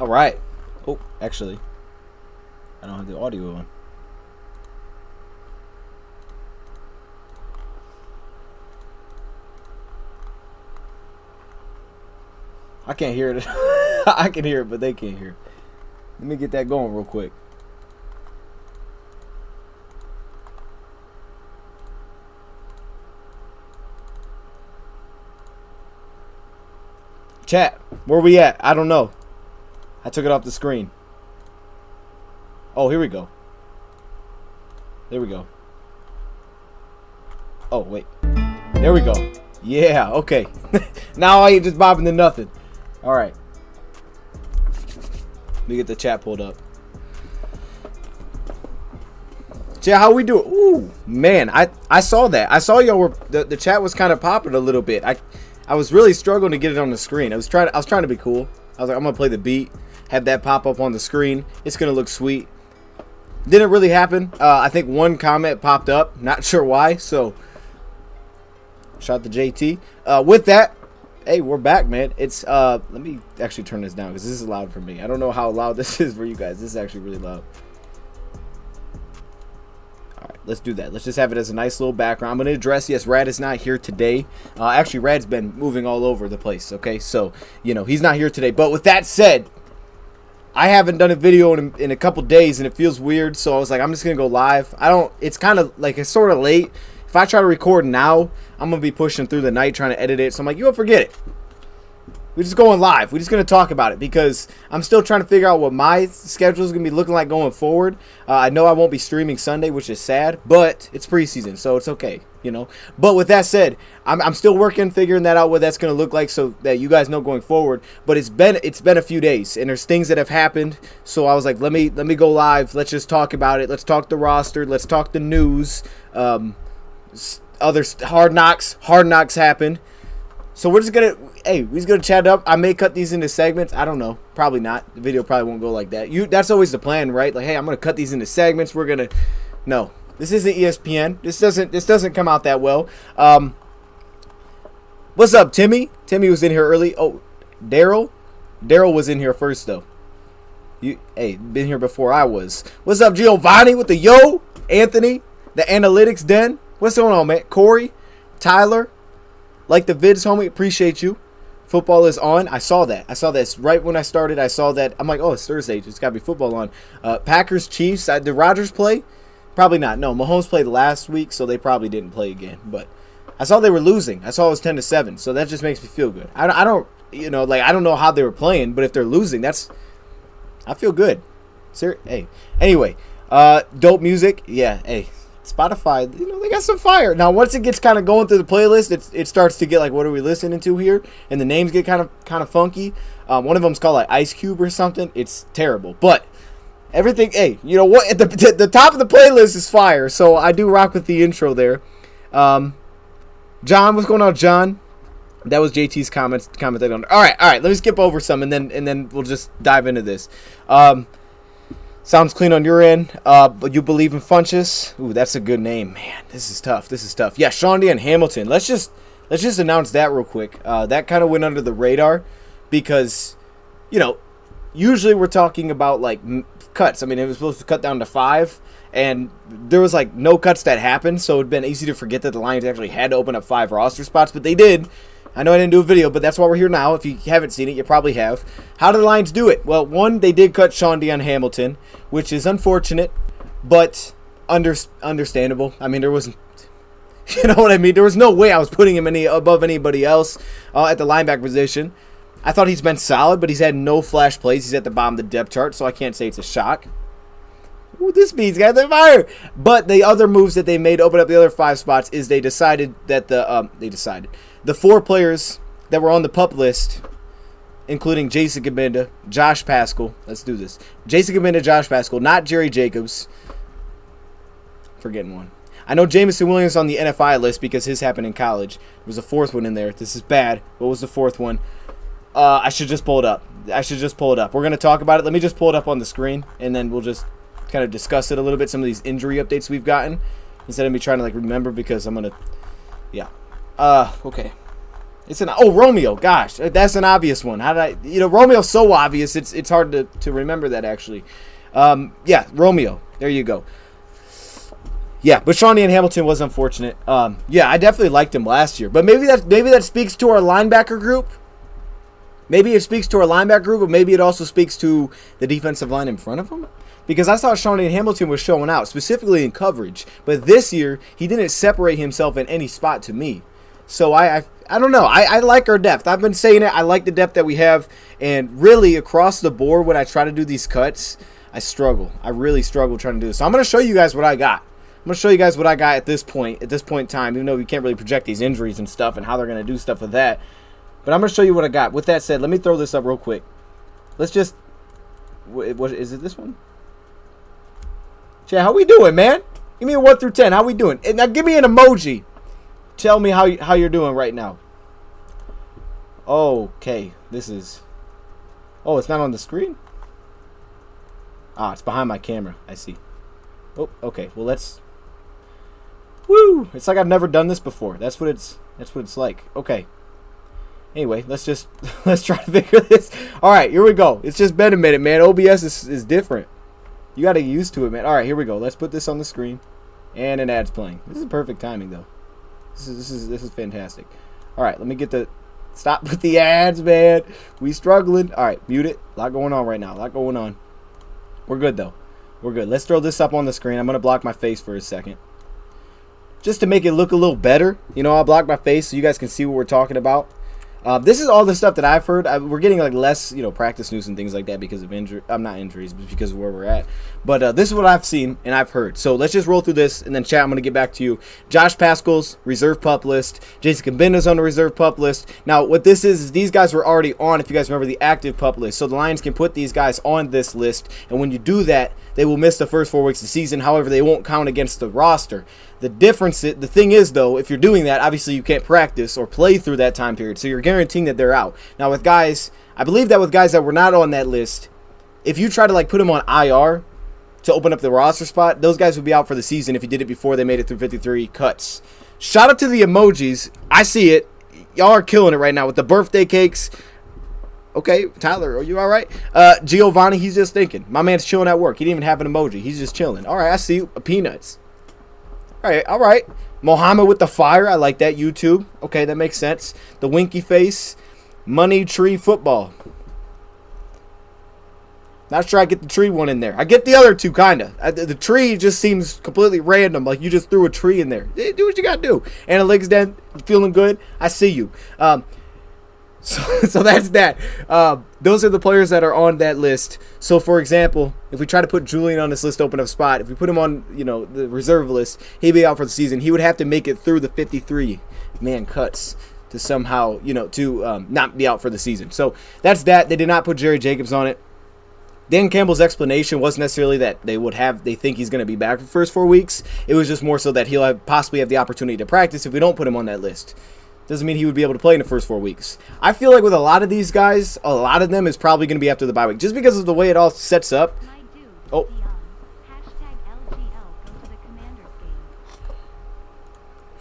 All right. Oh, actually, I don't have the audio on. I can't hear it. I can hear it, but they can't hear it. Let me get that going real quick. Chat, where we at? I don't know. I took it off the screen. Oh, here we go. There we go. Oh, wait. There we go. Yeah, okay. Now I ain't just bobbing to nothing. All right. Let me get the chat pulled up. Chat, how we doing? Ooh, man, I saw that. I saw y'all were the chat was kind of popping a little bit. I was really struggling to get it on the screen. I was trying to be cool. I was like, I'm gonna play the beat, have that pop up on the screen. It's gonna look sweet. Didn't really happen. I think one comment popped up. Not sure why. So, shout out to JT. With that, hey, we're back, man. It's let me actually turn this down because this is loud for me. I don't know how loud this is for you guys. This is actually really loud. All right, let's do that. Let's just have it as a nice little background. I'm going to address, yes, Rad is not here today. Actually, Rad's been moving all over the place, okay? So, you know, he's not here today. But with that said, I haven't done a video in a couple days, and it feels weird. So I was like, I'm just going to go live. It's kind of like, it's sort of late. If I try to record now, I'm going to be pushing through the night trying to edit it. So I'm like, you don't forget it. We're just going live. We're just going to talk about it because I'm still trying to figure out what my schedule is going to be looking like going forward. I know I won't be streaming Sunday, which is sad, but it's preseason, so it's okay, you know. But with that said, I'm still working, figuring that out, what that's going to look like so that you guys know going forward. But it's been a few days, and there's things that have happened. So I was like, let me go live. Let's just talk about it. Let's talk the roster. Let's talk the news. Other hard knocks happened. So we're just gonna, we're just gonna chat up. I may cut these into segments. I don't know. Probably not. The video probably won't go like that. That's always the plan, right? Like, hey, I'm gonna cut these into segments. No, this isn't ESPN. This doesn't come out that well. What's up, Timmy? Timmy was in here early. Oh, Daryl was in here first though. Been here before I was. What's up, Giovanni with the yo? Anthony, the analytics den. What's going on, man? Corey, Tyler. Like the vids, homie. Appreciate you. Football is on. I saw that. Right when I started, I saw that. I'm like, oh, it's Thursday. It's got to be football on. Packers, Chiefs. Did Rodgers play? Probably not. No, Mahomes played last week, so they probably didn't play again. But I saw they were losing. I saw it was 10-7, so that just makes me feel good. I don't know how they were playing, but if they're losing, I feel good. Hey. Anyway, dope music. Yeah, hey. Spotify, they got some fire. Now, once it gets kind of going through the playlist, it starts to get like, what are we listening to here? And the names get kind of funky. One of them's called like Ice Cube or something. It's terrible. But everything, hey, you know what? At the top of the playlist is fire. So I do rock with the intro there. John, what's going on, John? That was JT's comment. All right. Let me skip over some and then we'll just dive into this. Sounds clean on your end, but you believe in Funchess? Ooh, that's a good name, man. This is tough. Yeah, Sean D and Hamilton. Let's just announce that real quick. That kind of went under the radar because, usually we're talking about like cuts. I mean, it was supposed to cut down to 5, and there was like no cuts that happened, so it'd been easy to forget that the Lions actually had to open up 5 roster spots, but they did. I know I didn't do a video, but that's why we're here now. If you haven't seen it, you probably have. How did the Lions do it? Well, one, they did cut Sean D on Hamilton, which is unfortunate, but understandable. I mean, there wasn't, you know what I mean? There was no way I was putting him above anybody else at the linebacker position. I thought he's been solid, but he's had no flash plays. He's at the bottom of the depth chart, so I can't say it's a shock. Ooh, this beat's got the fire. But the other moves that they made to open up the other 5 spots is they decided that the 4 players that were on the PUP list, including Jason Kabinda, Josh Paschal. Let's do this. Jason Kabinda, Josh Paschal, not Jerry Jacobs. Forgetting one. I know Jameson Williams on the NFI list because his happened in college. There was a 4th one in there. This is bad. What was the 4th one? I should just pull it up. We're going to talk about it. Let me just pull it up on the screen, and then we'll just kind of discuss it a little bit, some of these injury updates we've gotten, instead of me trying to remember because I'm going to, yeah. Okay. It's an Romeo. Gosh, that's an obvious one. How did I? Romeo's so obvious. It's hard to remember that actually. Yeah, Romeo. There you go. Yeah, but Shawnee and Hamilton was unfortunate. Yeah, I definitely liked him last year, but maybe that speaks to our linebacker group. Maybe it speaks to our linebacker group, but maybe it also speaks to the defensive line in front of him. Because I thought Shawnee and Hamilton was showing out, specifically in coverage. But this year, he didn't separate himself in any spot to me. So I don't know. I like our depth. I've been saying it. I like the depth that we have. And really, across the board, when I try to do these cuts, I struggle. I really struggle trying to do this. So I'm going to show you guys what I got. I'm going to show you guys what I got at this point in time, even though we can't really project these injuries and stuff and how they're going to do stuff with that. But I'm going to show you what I got. With that said, let me throw this up real quick. Let's just... What is it this one? Chat, how we doing, man? Give me a 1 through 10. How we doing? And now give me an emoji. Tell me how you're doing right now. Okay, this is... Oh, it's not on the screen? Ah, it's behind my camera. I see. Oh, okay. Well, let's... Woo! It's like I've never done this before. That's what it's like. Okay. Anyway, let's try to figure this. All right, here we go. It's just been a minute, man. OBS is different. You got to get used to it, man. All right, here we go. Let's put this on the screen, and an ad's playing. This is perfect timing, though. This is fantastic. All right, let me get the stop with the ads, man. We struggling. All right, mute it. A lot going on right now. A lot going on. We're good though. We're good. Let's throw this up on the screen. I'm gonna block my face for a second, just to make it look a little better. I'll block my face so you guys can see what we're talking about. This is all the stuff that I've heard. We're getting like less, practice news and things like that because of not injuries, but because of where we're at. But this is what I've seen and I've heard. So let's just roll through this, and then chat. I'm gonna get back to you. Josh Paschal's reserve pup list. Jason Cabinda's on the reserve pup list. Now, what this is these guys were already on, if you guys remember, the active pup list. So the Lions can put these guys on this list, and when you do that, they will miss the first 4 weeks of the season. However, they won't count against the roster. The thing is, though, if you're doing that, obviously you can't practice or play through that time period, so you're guaranteeing that they're out. Now, with guys, I believe that with guys that were not on that list, if you try to put them on IR to open up the roster spot, those guys would be out for the season if you did it before they made it through 53 cuts. Shout out to the emojis. I see it. Y'all are killing it right now with the birthday cakes. Okay, Tyler, are you all right? Giovanni, he's just thinking. My man's chilling at work. He didn't even have an emoji. He's just chilling. All right, I see you. Peanuts. All right. Mohammed with the fire. I like that. YouTube. Okay, that makes sense. The winky face. Money tree football. Not sure I get the tree one in there. I get the other two, kind of. The tree just seems completely random. Like you just threw a tree in there. Do what you got to do. Analytics Den, feeling good. I see you. So that's that. Those are the players that are on that list. So, for example, if we try to put Julian on this list, open up spot, if we put him on, the reserve list, he'd be out for the season. He would have to make it through the 53-man cuts to somehow, to not be out for the season. So that's that. They did not put Jerry Jacobs on it. Dan Campbell's explanation wasn't necessarily that they think he's going to be back for the first 4 weeks. It was just more so that he'll possibly have the opportunity to practice if we don't put him on that list. Doesn't mean he would be able to play in the first 4 weeks. I feel like with a lot of these guys, a lot of them is probably going to be after the bye week. Just because of the way it all sets up. Oh.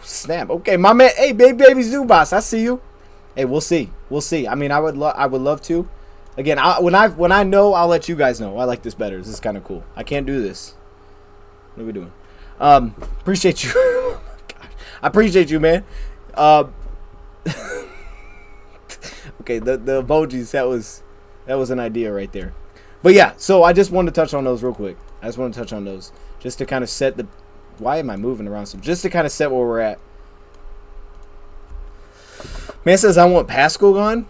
Snap. Okay, my man. Hey, baby Zubas, I see you. Hey, we'll see. I mean, I would love to. Again, when I know, I'll let you guys know. I like this better. This is kind of cool. I can't do this. What are we doing? Appreciate you. Oh my gosh. I appreciate you, man. Okay, the emojis, that was an idea right there. But yeah, so I just wanted to touch on those real quick. Just to kind of set the... Why am I moving around? So just to kind of set where we're at. Man says I want Paschal gone.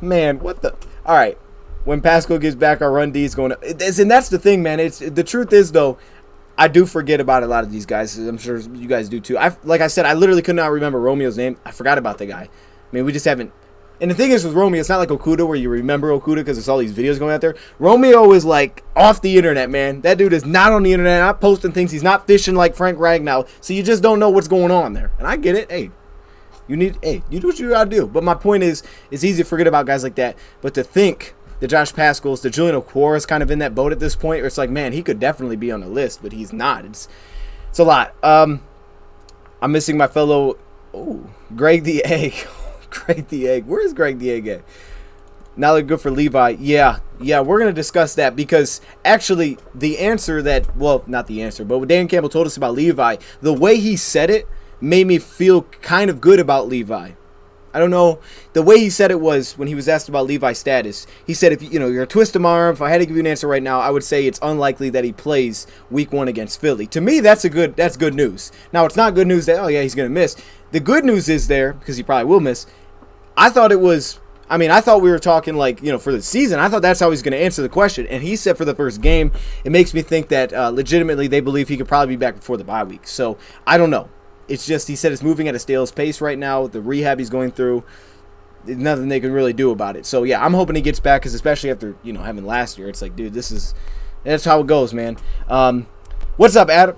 Man, what the... All right, when Paschal gets back, our run D is going to... And that's the thing, man. The truth is, though, I do forget about a lot of these guys. I'm sure you guys do too. Like I said, I literally could not remember Romeo's name. I forgot about the guy. I mean, we just haven't. And the thing is with Romeo, it's not like Okuda where you remember Okuda because there's all these videos going out there. Romeo is like off the internet, man. That dude is not on the internet, not posting things. He's not fishing like Frank Ragnow. So you just don't know what's going on there. And I get it. Hey, you do what you gotta do. But my point is, it's easy to forget about guys like that. But to think the Josh Paschals, the Julian Okwara is kind of in that boat at this point. Where it's like, man, he could definitely be on the list, but he's not. It's a lot. I'm missing my fellow, Greg the Egg. Greg the Egg. Where is Greg the Egg at? Now they're good for Levi. Yeah, we're going to discuss that because actually the answer that, well, not the answer, but what Dan Campbell told us about Levi, the way he said it made me feel kind of good about Levi. I don't know. The way he said it was when he was asked about Levi's status. He said, if you're a twist him arm, if I had to give you an answer right now, I would say it's unlikely that he plays week 1 against Philly. To me, that's good news. Now, it's not good news that, oh yeah, he's going to miss. The good news is there, because he probably will miss. I thought we were talking for the season. I thought that's how he's going to answer the question. And he said for the first game, it makes me think that legitimately they believe he could probably be back before the bye week. So I don't know. It's just, he said it's moving at a stale's pace right now. The rehab he's going through, there's nothing they can really do about it. So yeah, I'm hoping he gets back, because especially after, having last year, it's like, dude, that's how it goes, man. What's up, Adam?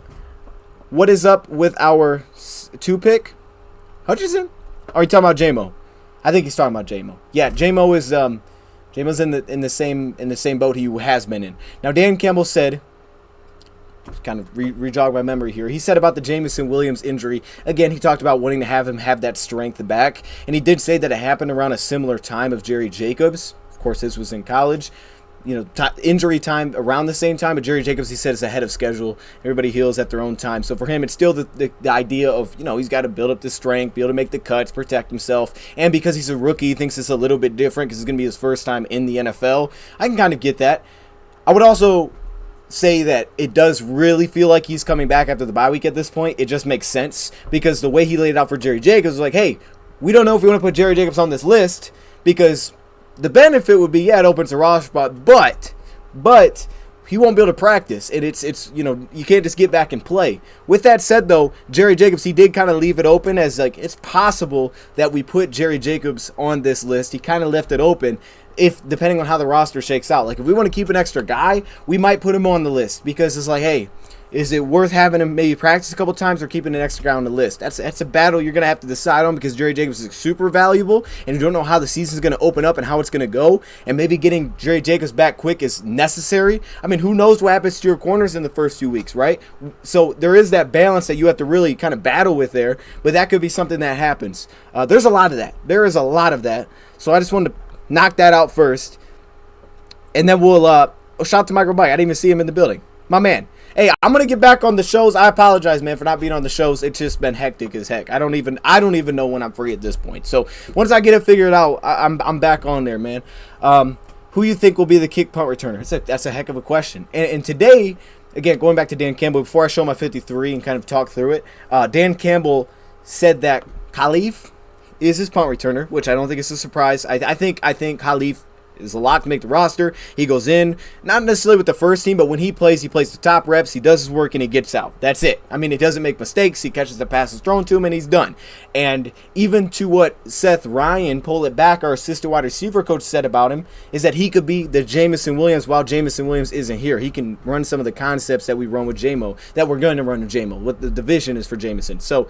What is up with our 2-pick? Hutchinson? Or are you talking about J-Mo? I think he's talking about J-Mo. Yeah, J-Mo is J-Mo's in the same boat he has been in. Now Dan Campbell said, kind of re-jog my memory here. He said about the Jameson Williams injury, again, he talked about wanting to have him have that strength back, and he did say that it happened around a similar time of Jerry Jacobs. Of course, this was in college. Injury time around the same time, but Jerry Jacobs, he said, is ahead of schedule. Everybody heals at their own time. So for him, it's still the idea of, he's got to build up the strength, be able to make the cuts, protect himself. And because he's a rookie, he thinks it's a little bit different because it's going to be his first time in the NFL. I can kind of get that. I would also say that it does really feel like he's coming back after the bye week at this point. It just makes sense because the way he laid it out for Jerry Jacobs was like, hey, we don't know if we want to put Jerry Jacobs on this list because the benefit would be, yeah, it opens a roster spot, but he won't be able to practice, and it's you can't just get back and play. With that said, though, Jerry Jacobs, he did kind of leave it open as like it's possible that we put Jerry Jacobs on this list. He kind of left it open if depending on how the roster shakes out. Like if we want to keep an extra guy, we might put him on the list because it's like, hey, is it worth having him maybe practice a couple times or keeping an extra guy on the list? That's a battle you're going to have to decide on because Jerry Jacobs is super valuable and you don't know how the season's going to open up and how it's going to go. And maybe getting Jerry Jacobs back quick is necessary. I mean, who knows what happens to your corners in the first 2 weeks, right? So there is that balance that you have to really kind of battle with there, but that could be something that happens. There's a lot of that. There is a lot of that. So I just wanted to knock that out first. And then we'll shout out to Michael Bike. I didn't even see him in the building. My man. Hey, I'm gonna get back on the shows. I apologize, man, for not being on the shows. It's just been hectic as heck. I don't even know when I'm free at this point. So once I get it figured out, I'm back on there, man. Who you think will be the kick punt returner? That's a heck of a question. And today, again, going back to Dan Campbell, before I show my 53 and kind of talk through it, Dan Campbell said that Khalif is his punt returner, which I don't think is a surprise. I think Khalif is a lot to make the roster. He goes in, not necessarily with the first team, but when he plays the top reps, he does his work, and he gets out. That's it. I mean, he doesn't make mistakes. He catches the passes thrown to him, and he's done. And even to what Seth Ryan, pull it back, our assistant wide receiver coach, said about him, is that he could be the Jameson Williams while Jameson Williams isn't here. He can run some of the concepts that we run with J-Mo, that we're going to run with J-Mo, what the division is for Jameson. So,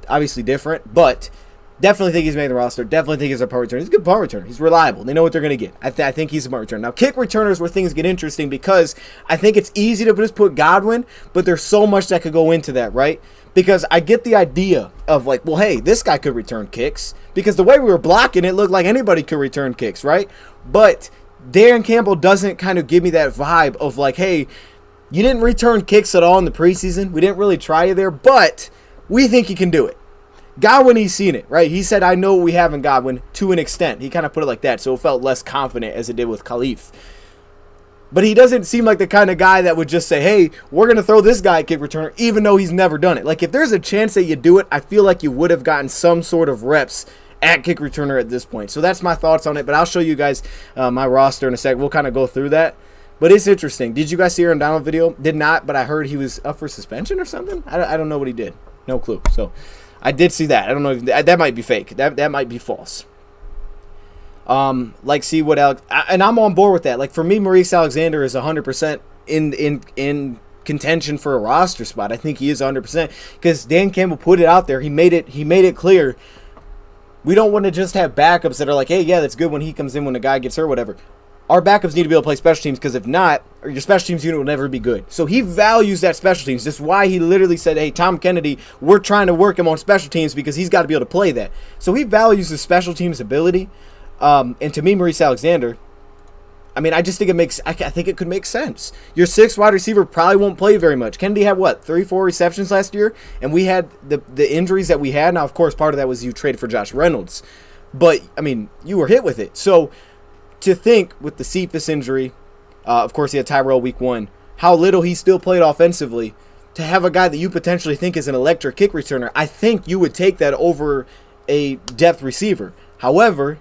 obviously different, but definitely think he's made the roster. Definitely think he's a punt returner. He's a good punt returner. He's reliable. They know what they're going to get. I think he's a punt returner. Now, kick returners where things get interesting because I think it's easy to just put Godwin, but there's so much that could go into that, right? Because I get the idea of like, well, hey, this guy could return kicks because the way we were blocking it looked like anybody could return kicks, right? But Dan Campbell doesn't kind of give me that vibe of like, hey, you didn't return kicks at all in the preseason. We didn't really try you there, but we think you can do it. Godwin, he's seen it, right? He said, I know what we have in Godwin to an extent. He kind of put it like that, so it felt less confident as it did with Khalif. But he doesn't seem like the kind of guy that would just say, hey, we're going to throw this guy at kick returner, even though he's never done it. Like, if there's a chance that you do it, I feel like you would have gotten some sort of reps at kick returner at this point. So that's my thoughts on it, but I'll show you guys my roster in a sec. We'll kind of go through that. But it's interesting. Did you guys see Aaron Donald video? Did not, but I heard he was up for suspension or something. I don't know what he did. No clue. So I did see that. I don't know if that might be fake. That might be false. See what Alex, and I'm on board with that. Like for me, Maurice Alexander is 100% in contention for a roster spot. I think he is 100% because Dan Campbell put it out there. He made it clear. We don't want to just have backups that are like, hey, yeah, that's good when he comes in when the guy gets hurt, whatever. our backups need to be able to play special teams, because if not, your special teams unit will never be good. So he values that special teams. That's why he literally said, hey, Tom Kennedy, we're trying to work him on special teams because he's got to be able to play that. So he values the special teams ability. And to me, Maurice Alexander, I mean, I just think I think it could make sense. Your 6th wide receiver probably won't play very much. Kennedy had, 34 receptions last year? And we had the injuries that we had. Now, of course, part of that was you traded for Josh Reynolds. But, I mean, you were hit with it. So, to think with the Cephas injury, of course, he had Tyrell week 1, how little he still played offensively, to have a guy that you potentially think is an electric kick returner, I think you would take that over a depth receiver. However,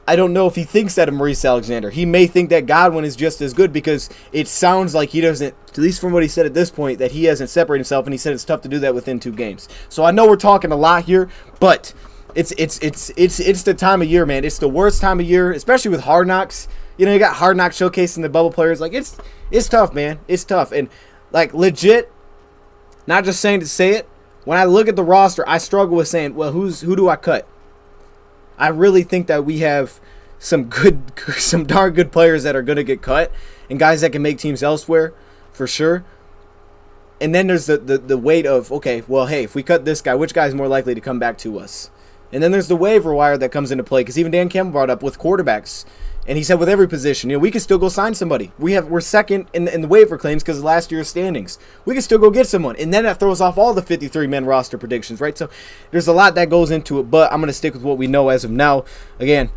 I don't know if he thinks that of Maurice Alexander. He may think that Godwin is just as good, because it sounds like he doesn't, at least from what he said at this point, that he hasn't separated himself, and he said it's tough to do that within 2 games. So I know we're talking a lot here, but it's the time of year, man. It's the worst time of year, especially with Hard Knocks. You know, you got Hard Knocks showcasing the bubble players. Like, it's tough, man. It's tough. And, like, legit, not just saying to say it, when I look at the roster, I struggle with saying, well, who do I cut? I really think that we have some darn good players that are going to get cut, and guys that can make teams elsewhere, for sure. And then there's the weight of, okay, well, hey, if we cut this guy, which guy is more likely to come back to us? And then there's the waiver wire that comes into play, because even Dan Campbell brought up with quarterbacks, and he said with every position, we can still go sign somebody. We're second in the waiver claims because of last year's standings. We can still go get someone, and then that throws off all the 53-man roster predictions, right? So there's a lot that goes into it, but I'm going to stick with what we know as of now. Again,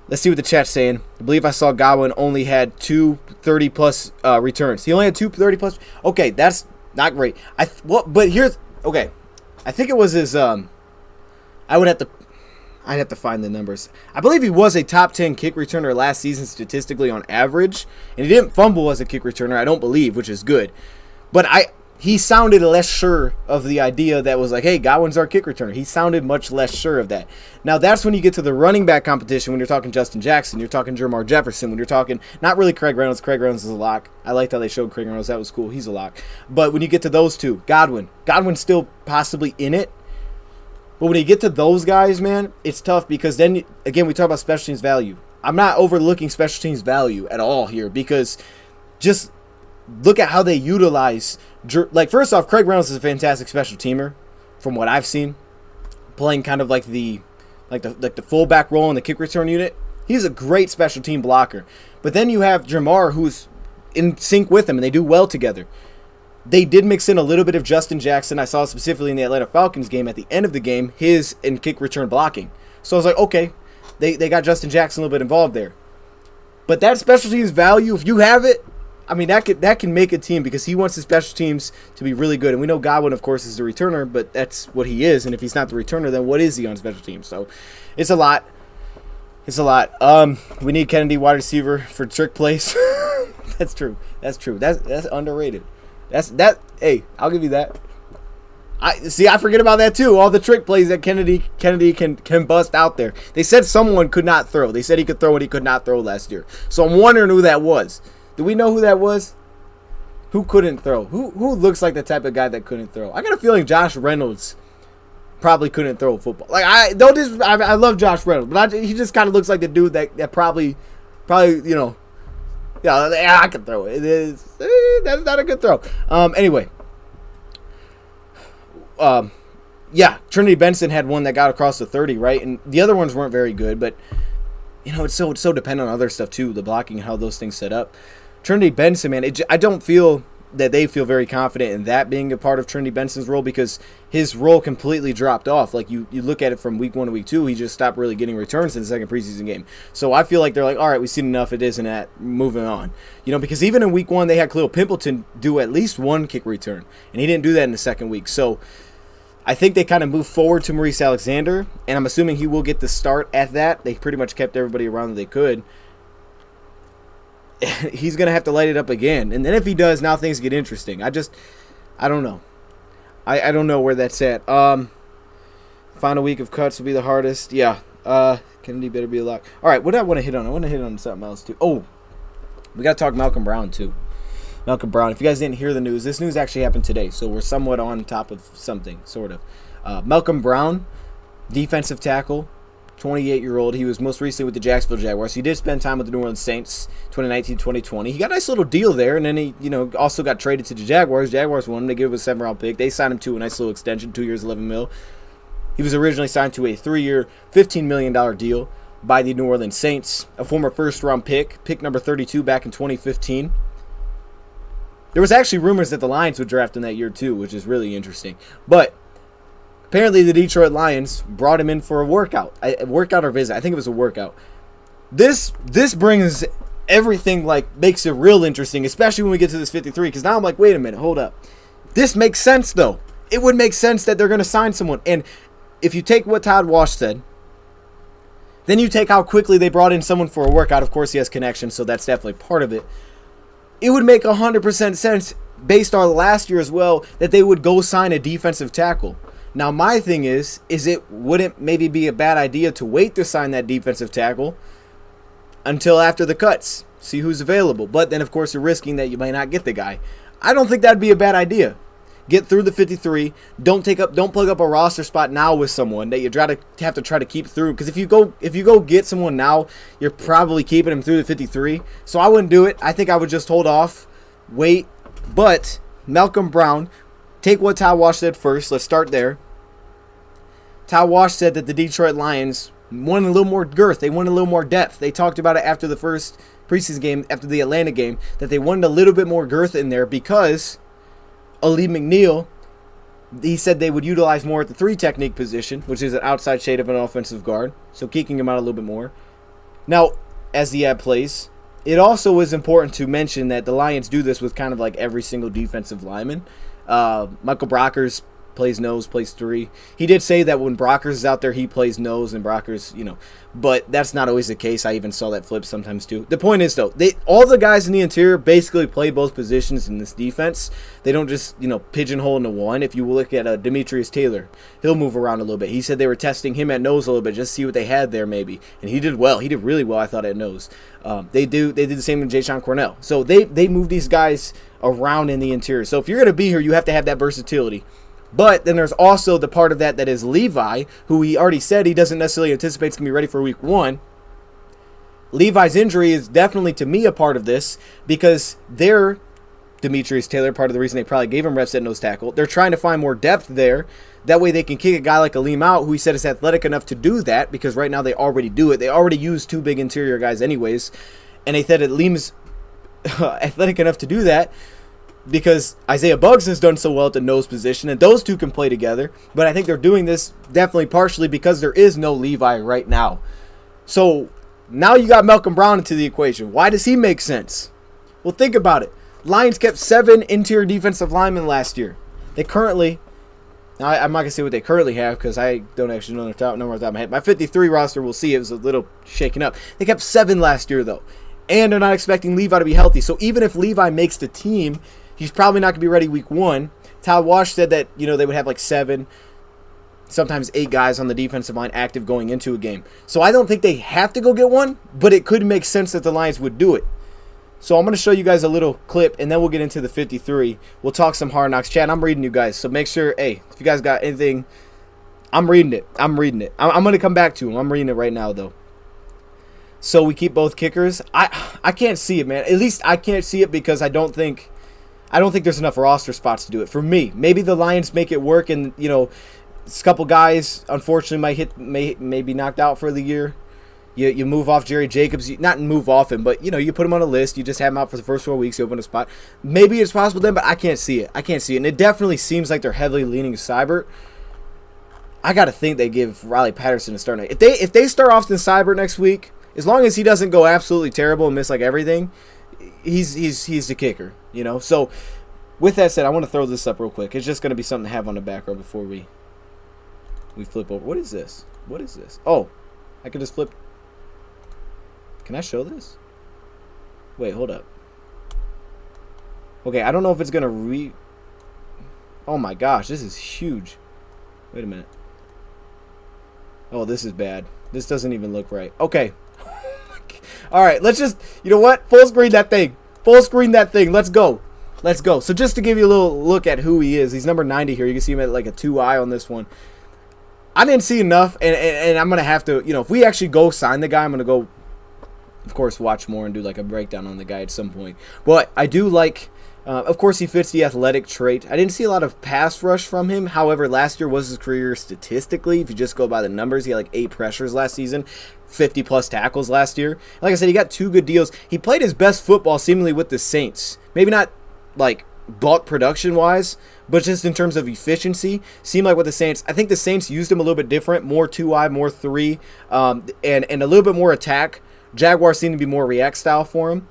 let's see what the chat's saying. I believe I saw Godwin only had 2 30-plus returns. He only had 2 30-plus. Okay, that's not great. But here's, okay, I think it was his, I'd have to find the numbers. I believe he was a top 10 kick returner last season statistically on average. And he didn't fumble as a kick returner, I don't believe, which is good. But he sounded less sure of the idea that was like, hey, Godwin's our kick returner. He sounded much less sure of that. Now, that's when you get to the running back competition, when you're talking Justin Jackson, you're talking Jermar Jefferson, when you're talking, not really Craig Reynolds. Craig Reynolds is a lock. I liked how they showed Craig Reynolds. That was cool. He's a lock. But when you get to those two, Godwin's still possibly in it. But when you get to those guys, man, it's tough, because then, again, we talk about special teams value. I'm not overlooking special teams value at all here, because just look at how they utilize. Like, first off, Craig Reynolds is a fantastic special teamer from what I've seen, playing kind of like the fullback role in the kick return unit. He's a great special team blocker. But then you have Jermar, who's in sync with him, and they do well together. They did mix in a little bit of Justin Jackson. I saw specifically in the Atlanta Falcons game at the end of the game, his in kick return blocking. So I was like, okay, they got Justin Jackson a little bit involved there. But that special teams value, if you have it, I mean, that can make a team, because he wants his special teams to be really good. And we know Godwin, of course, is the returner, but that's what he is. And if he's not the returner, then what is he on special teams? So it's a lot. It's a lot. We need Kennedy wide receiver for trick plays. That's true. That's underrated. Hey, I'll give you that. I forget about that too. All the trick plays that Kennedy can bust out there. They said someone could not throw. They said he could throw and he could not throw last year. So I'm wondering who that was. Do we know who that was? Who couldn't throw? Who looks like the type of guy that couldn't throw? I got a feeling Josh Reynolds probably couldn't throw football. Like, I love Josh Reynolds, but he just kind of looks like the dude that probably yeah, I can throw it. That's not a good throw. Anyway. Yeah, Trinity Benson had one that got across the 30, right? And the other ones weren't very good, but, it's so dependent on other stuff, too, the blocking and how those things set up. Trinity Benson, man, I don't feel that they feel very confident in that being a part of Trinity Benson's role, because his role completely dropped off. Like, you look at it from week 1 to week 2, he just stopped really getting returns in the second preseason game. So I feel like they're like, all right, we've seen enough, it isn't that, moving on. Because even in week 1, they had Khalil Pimpleton do at least 1 kick return, and he didn't do that in the second week. So I think they kind of moved forward to Maurice Alexander, and I'm assuming he will get the start at that. They pretty much kept everybody around that they could. He's going to have to light it up again. And then if he does, now things get interesting. I don't know. I don't know where that's at. Final week of cuts will be the hardest. Yeah. Kennedy better be a lock. All right, what do I want to hit on? I want to hit on something else, too. Oh, we got to talk Malcom Brown, too. Malcom Brown. If you guys didn't hear the news, this news actually happened today, so we're somewhat on top of something, sort of. Malcom Brown, defensive tackle, 28-year-old. He was most recently with the Jacksonville Jaguars. He did spend time with the New Orleans Saints 2019-2020. He got a nice little deal there, and then he, also got traded to the Jaguars. Jaguars wanted him to give him a 7th-round pick. They signed him to a nice little extension, 2 years, $11 million. He was originally signed to a 3-year, $15 million deal by the New Orleans Saints, a former first-round pick number 32 back in 2015. There was actually rumors that the Lions would draft him that year too, which is really interesting. But apparently the Detroit Lions brought him in for a workout or visit. I think it was a workout. This brings everything, makes it real interesting, especially when we get to this 53, because now I'm like, wait a minute, hold up. This makes sense, though. It would make sense that they're going to sign someone. And if you take what Todd Wash said, then you take how quickly they brought in someone for a workout. Of course, he has connections, so that's definitely part of it. It would make 100% sense, based on last year as well, that they would go sign a defensive tackle. Now, my thing is it wouldn't maybe be a bad idea to wait to sign that defensive tackle until after the cuts, see who's available. But then, of course, you're risking that you might not get the guy. I don't think that'd be a bad idea. Get through the 53. Don't plug up a roster spot now with someone that you have to try to keep through. Because if you go get someone now, you're probably keeping him through the 53. So I wouldn't do it. I think I would just hold off, wait. But Malcom Brown, take what Todd Wash said first. Let's start there. Todd Wash said that the Detroit Lions wanted a little more girth. They wanted a little more depth. They talked about it after the first preseason game, after the Atlanta game, that they wanted a little bit more girth in there because Ali McNeil, he said they would utilize more at the 3 technique position, which is an outside shade of an offensive guard, so kicking him out a little bit more. Now, as the ad plays, it also is important to mention that the Lions do this with kind of like every single defensive lineman. Michael Brockers plays nose, plays 3. He did say that when Brockers is out there, he plays nose, and Brockers, but that's not always the case. I even saw that flip sometimes too. The point is, though, all the guys in the interior basically play both positions in this defense. They don't just, pigeonhole into one. If you look at Demetrius Taylor, he'll move around a little bit. He said they were testing him at nose a little bit, just to see what they had there maybe, and he did well. He did really well, I thought, at nose. They did the same with Jayshon Cornell. So they move these guys around in the interior. So if you're going to be here, you have to have that versatility. But then there's also the part of that is Levi, who he already said he doesn't necessarily anticipate is going to be ready for week 1. Levi's injury is definitely, to me, a part of this because they're Demetrius Taylor, part of the reason they probably gave him reps at nose tackle. They're trying to find more depth there. That way they can kick a guy like Aleem out, who he said is athletic enough to do that because right now they already do it. They already use 2 big interior guys anyways. And they said Aleem's athletic enough to do that because Isaiah Buggs has done so well at the nose position, and those two can play together. But I think they're doing this definitely partially because there is no Levi right now. So now you got Malcom Brown into the equation. Why does he make sense? Well, think about it. Lions kept 7 interior defensive linemen last year. They currently, I'm not going to say what they currently have because I don't actually know the top number off the top of my head. My 53 roster, we'll see, it was a little shaken up. They kept 7 last year, though. And they're not expecting Levi to be healthy. So even if Levi makes the team, he's probably not going to be ready week 1. Todd Wash said that, they would have 7, sometimes 8 guys on the defensive line active going into a game. So I don't think they have to go get one, but it could make sense that the Lions would do it. So I'm going to show you guys a little clip, and then we'll get into the 53. We'll talk some Hard Knocks. Chat, I'm reading you guys, so make sure, if you guys got anything, I'm reading it. I'm going to come back to him. I'm reading it right now, though. So we keep both kickers. I can't see it, man. At least I can't see it because I don't think there's enough roster spots to do it for me. Maybe the Lions make it work, and a couple guys unfortunately may be knocked out for the year. You move off Jerry Jacobs, not move off him, but you put him on a list. You just have him out for the first 4 weeks. You open a spot. Maybe it's possible then, but I can't see it. And it definitely seems like they're heavily leaning Seibert. I got to think they give Riley Patterson a start. If they start Austin Seibert next week, as long as he doesn't go absolutely terrible and miss everything, he's the kicker, So with that said, I want to throw this up real quick. It's just going to be something to have on the background before we flip over. What is this? Oh, I could just flip. Can I show this? Wait, hold up. Okay, I don't know if it's going to Oh my gosh, this is huge. Wait a minute. Oh, this is bad. This doesn't even look right. Okay. All right, let's just, full screen that thing. Let's go. So just to give you a little look at who he is, he's number 90 here. You can see him at a 2i on this one. I didn't see enough, and I'm going to have to, if we actually go sign the guy, I'm going to go, of course, watch more and do like a breakdown on the guy at some point. But I do like, of course, he fits the athletic trait. I didn't see a lot of pass rush from him. However, last year was his career statistically. If you just go by the numbers, he had like 8 pressures last season, 50-plus tackles last year. Like I said, he got 2 good deals. He played his best football seemingly with the Saints. Maybe not like bulk production-wise, but just in terms of efficiency, seemed like with the Saints, I think the Saints used him a little bit different, more 2-eye, more 3, and a little bit more attack. Jaguars seem to be more react style for him.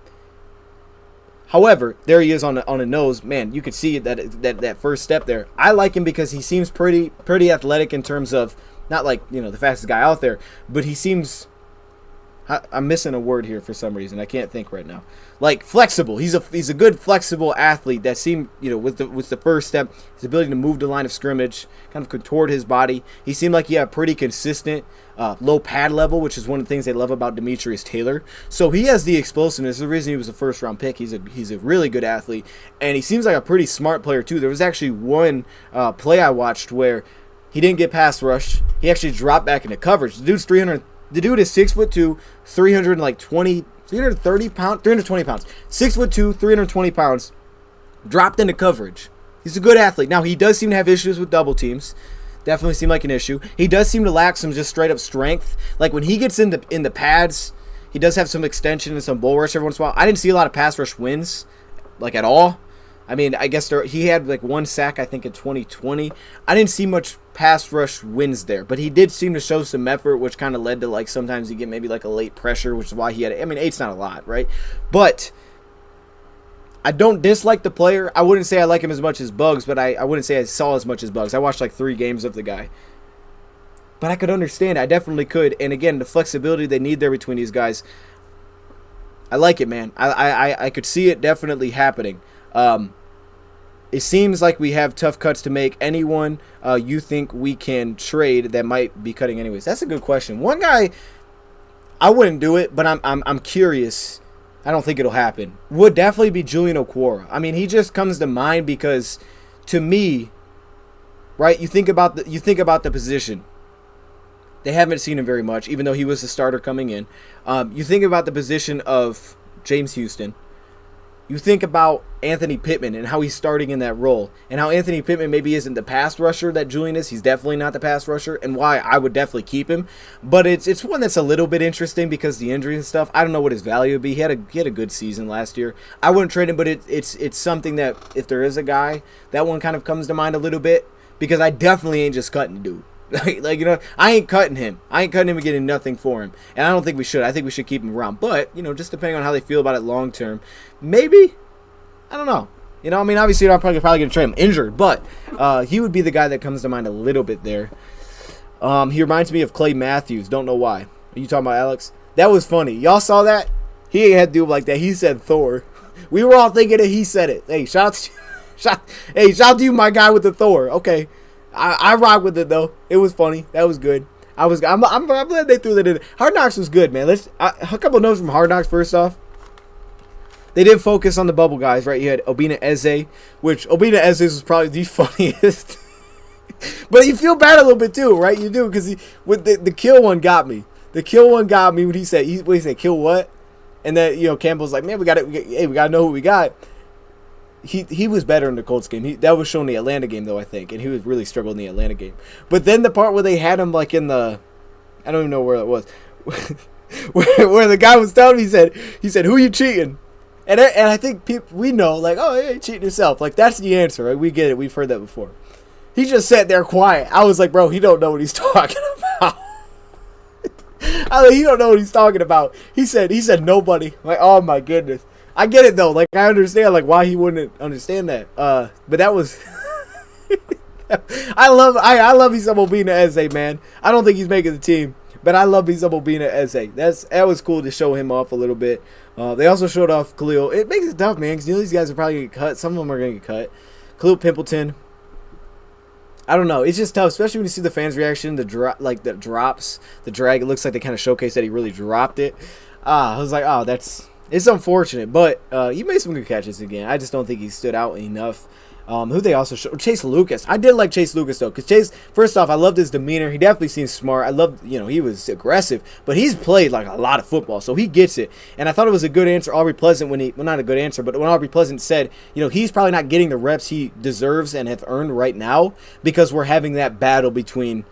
However, there he is on a nose. Man, you could see that first step there. I like him because he seems pretty athletic in terms of, not like, the fastest guy out there, but he seems, I'm missing a word here for some reason. I can't think right now. Like flexible. He's a good flexible athlete that seemed, with the first step, his ability to move the line of scrimmage, kind of contort his body. He seemed like he had pretty consistent low pad level, which is one of the things they love about Demetrius Taylor. So he has the explosiveness. The reason he was a first round pick. He's a really good athlete, and he seems like a pretty smart player too. There was actually one play I watched where he didn't get pass rush. He actually dropped back into coverage. The dude's 300. The dude is 6'2", 320 pounds. 6'2", 320 pounds. Dropped into coverage. He's a good athlete. Now he does seem to have issues with double teams. Definitely seem like an issue. He does seem to lack some just straight up strength. Like when he gets in the pads, he does have some extension and some bull rush every once in a while. I didn't see a lot of pass rush wins, like at all. I mean, I guess he had like 1 sack, I think, in 2020. I didn't see much pass rush wins there, but he did seem to show some effort, which kind of led to like sometimes you get maybe like a late pressure, which is why he had. I mean, 8's not a lot, right? But I don't dislike the player. I wouldn't say I like him as much as Bugs, but I wouldn't say I saw as much as Bugs. I watched like 3 games of the guy. But I could understand. I definitely could. And again, the flexibility they need there between these guys, I like it, man. I could see it definitely happening. It seems like we have tough cuts to make. Anyone you think we can trade that might be cutting anyways? That's a good question. One guy, I wouldn't do it, but I'm curious. I don't think it'll happen. Would definitely be Julian Okwara. I mean, he just comes to mind because, to me, right? You think about the position. They haven't seen him very much, even though he was the starter coming in. You think about the position of James Houston. You think about Anthony Pittman and how he's starting in that role, and how Anthony Pittman maybe isn't the pass rusher that Julian is. He's definitely not the pass rusher, and why I would definitely keep him. But it's one that's a little bit interesting because the injuries and stuff. I don't know what his value would be. He had a good season last year. I wouldn't trade him, but it's something that if there is a guy, that one kind of comes to mind a little bit because I definitely ain't just cutting dude. I ain't cutting him. I ain't cutting him and getting nothing for him. And I don't think we should. I think we should keep him around. But, just depending on how they feel about it long term, maybe. I don't know. I mean, obviously, I'm probably going to trade him injured. But he would be the guy that comes to mind a little bit there. He reminds me of Clay Matthews. Don't know why. Are you talking about Alex? That was funny. Y'all saw that? He ain't had to do it like that. He said Thor. We were all thinking that he said it. Hey, shout out to you, my guy with the Thor. Okay. I rock with it though. It was funny. That was good. I'm glad they threw that in. Hard Knocks was good, man. A couple of notes from Hard Knocks. First off, they did focus on the bubble guys, right? You had Obina Eze, which Obina Eze was probably the funniest. But you feel bad a little bit too, right? You do because with the kill one got me. The kill one got me when he said kill what? And then Campbell's like, man, we got to know who we got. He was better in the Colts game. That was shown in the Atlanta game, though, I think. And he was really struggling in the Atlanta game. But then the part where they had him, like, in the... I don't even know where it was. where the guy was telling him, he said, who you cheating? And I think we know, like, oh, yeah, you're cheating yourself. Like, that's the answer, right? We get it. We've heard that before. He just sat there quiet. I was like, bro, he don't know what he's talking about. He don't know what he's talking about. He said nobody. Like, oh, my goodness. I get it though, like I understand like why he wouldn't understand that. But that was I love Isam Obina Eze, man. I don't think he's making the team, but I love Isam Obina Eze. That was cool to show him off a little bit. They also showed off Khalil. It makes it tough, man, because these guys are probably gonna get cut. Some of them are gonna get cut. Khalil Pimpleton. I don't know. It's just tough, especially when you see the fans' reaction. The drops, the drag. It looks like they kind of showcased that he really dropped it. I was like, oh, it's unfortunate, but he made some good catches again. I just don't think he stood out enough. Who they also showed, Chase Lucas. I did like Chase Lucas though, because Chase, first off, I loved his demeanor. He definitely seems smart. I loved, he was aggressive, but he's played like a lot of football, so he gets it. And I thought it was a good answer, Aubrey Pleasant, not a good answer, but when Aubrey Pleasant said, he's probably not getting the reps he deserves and have earned right now because we're having that battle between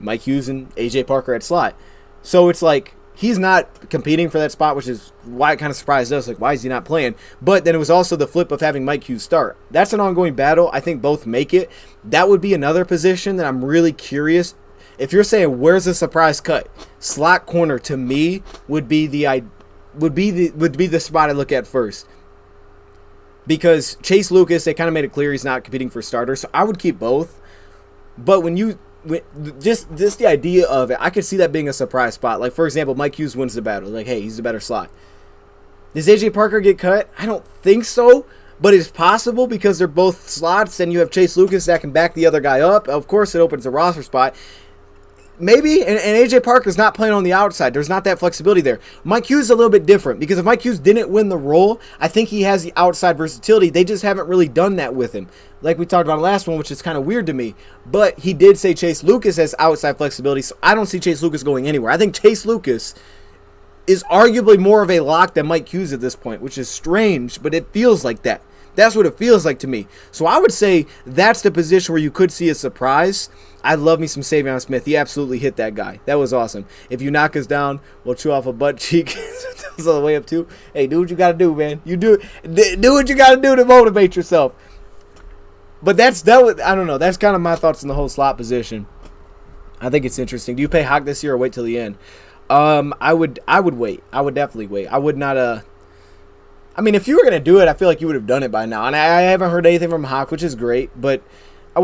Mike Hughes and AJ Parker at slot. So it's like, he's not competing for that spot, which is why it kind of surprised us. Like, why is he not playing? But then it was also the flip of having Mike Hughes start. That's an ongoing battle. I think both make it. That would be another position that I'm really curious. If you're saying where's the surprise cut, slot corner to me would be the spot I look at first. Because Chase Lucas, they kind of made it clear he's not competing for starters, so I would keep both. But just the idea of it, I could see that being a surprise spot. Like, for example, Mike Hughes wins the battle. Like, hey, he's the better slot. Does AJ Parker get cut? I don't think so, but it's possible because they're both slots and you have Chase Lucas that can back the other guy up. Of course, it opens a roster spot. Maybe, and AJ Parker's not playing on the outside. There's not that flexibility there. Mike Hughes is a little bit different because if Mike Hughes didn't win the role, I think he has the outside versatility. They just haven't really done that with him. Like we talked about the last one, which is kind of weird to me. But he did say Chase Lucas has outside flexibility, so I don't see Chase Lucas going anywhere. I think Chase Lucas is arguably more of a lock than Mike Hughes at this point, which is strange, but it feels like that. That's what it feels like to me. So I would say that's the position where you could see a surprise. I love me some Savion Smith. He absolutely hit that guy. That was awesome. If you knock us down, we'll chew off a butt cheek. That's all the way up too. Hey, do what you got to do, man. You do what you got to do to motivate yourself. But I don't know. That's kind of my thoughts on the whole slot position. I think it's interesting. Do you pay Hawk this year or wait till the end? I would wait. I would definitely wait. I would not. I mean, if you were gonna do it, I feel like you would have done it by now. And I haven't heard anything from Hawk, which is great. But I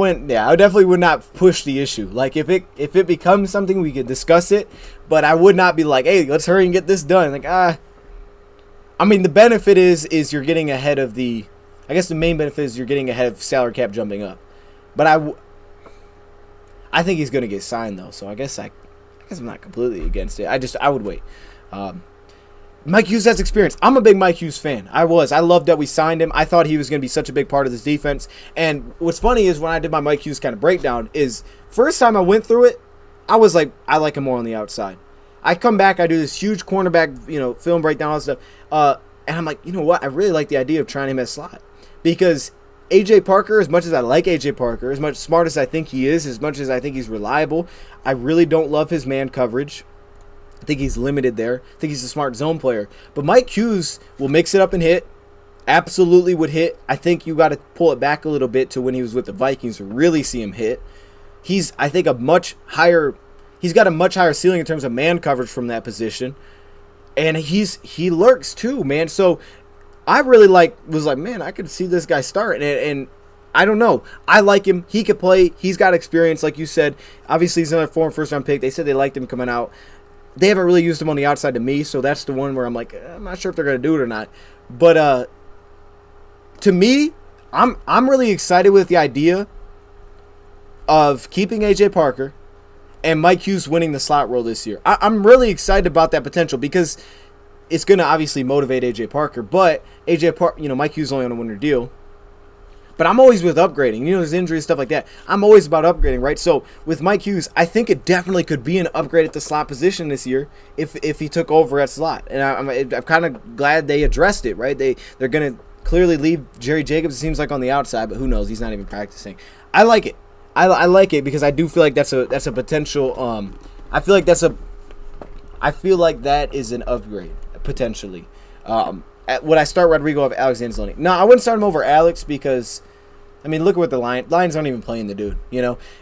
definitely would not push the issue. Like if it becomes something, we could discuss it. But I would not be like, hey, let's hurry and get this done. Like I mean, the benefit is you're getting ahead of the. I guess the main benefit is you're getting ahead of salary cap jumping up. But I think he's gonna get signed though. So I guess I'm not completely against it. I would wait. Mike Hughes has experience. I'm a big Mike Hughes fan. I loved that we signed him. I thought he was going to be such a big part of this defense. And what's funny is when I did my Mike Hughes kind of breakdown is first time I went through it, I was like, I like him more on the outside. I come back, I do this huge cornerback, film breakdown, all that stuff. And I'm like, you know what? I really like the idea of trying him as slot. Because AJ Parker, as much as I like AJ Parker, as much smart as I think he is, as much as I think he's reliable, I really don't love his man coverage. I think he's limited there. I think he's a smart zone player. But Mike Hughes will mix it up and hit. Absolutely would hit. I think you got to pull it back a little bit to when he was with the Vikings to really see him hit. He's, I think, he's got a much higher ceiling in terms of man coverage from that position. And he lurks too, man. So I really was like, man, I could see this guy start. And I don't know. I like him. He could play. He's got experience, like you said. Obviously, he's another former first-round pick. They said they liked him coming out. They haven't really used him on the outside to me, so that's the one where I'm like, I'm not sure if they're going to do it or not. But to me, I'm really excited with the idea of keeping AJ Parker and Mike Hughes winning the slot role this year. I'm really excited about that potential because it's going to obviously motivate AJ Parker, but Mike Hughes is only on a one-year deal. But I'm always with upgrading. There's injuries, stuff like that. I'm always about upgrading, right? So with Mike Hughes, I think it definitely could be an upgrade at the slot position this year if he took over at slot. And I'm kind of glad they addressed it, right? They're going to clearly leave Jerry Jacobs, it seems like, on the outside, but who knows? He's not even practicing. I like it. I like it because I do feel like that's a potential. I feel like that is an upgrade potentially. Would I start Rodrigo over Alex Anzalone? No, I wouldn't start him over Alex because, I mean, look at what the Lions aren't even playing the dude,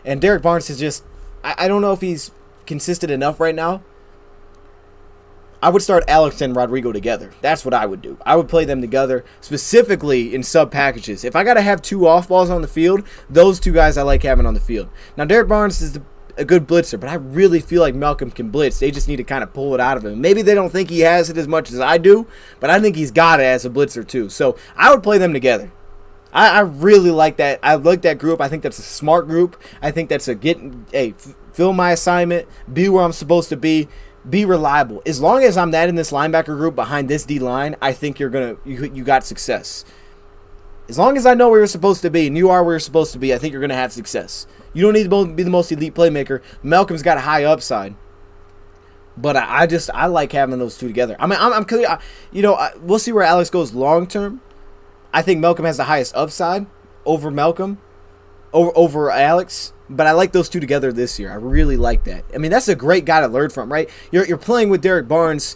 And Derek Barnes is just, I don't know if he's consistent enough right now. I would start Alex and Rodrigo together. That's what I would do. I would play them together, specifically in sub packages. If I got to have two off balls on the field, those two guys I like having on the field. Now, Derek Barnes is a good blitzer, but I really feel like Malcom can blitz. They just need to kind of pull it out of him. Maybe they don't think he has it as much as I do, but I think he's got it as a blitzer too. So I would play them together. I really like that. I like that group. I think that's a smart group. I think that's fill my assignment, be where I'm supposed to be reliable. As long as I'm that in this linebacker group behind this D line, I think you got success. As long as I know where you're supposed to be and you are where you're supposed to be, I think you're going to have success. You don't need to be the most elite playmaker. Malcolm's got a high upside. But I like having those two together. I mean, I'm clear. We'll see where Alex goes long term. I think Malcom has the highest upside over Malcom, over Alex. But I like those two together this year. I really like that. I mean, that's a great guy to learn from, right? You're playing with Derek Barnes.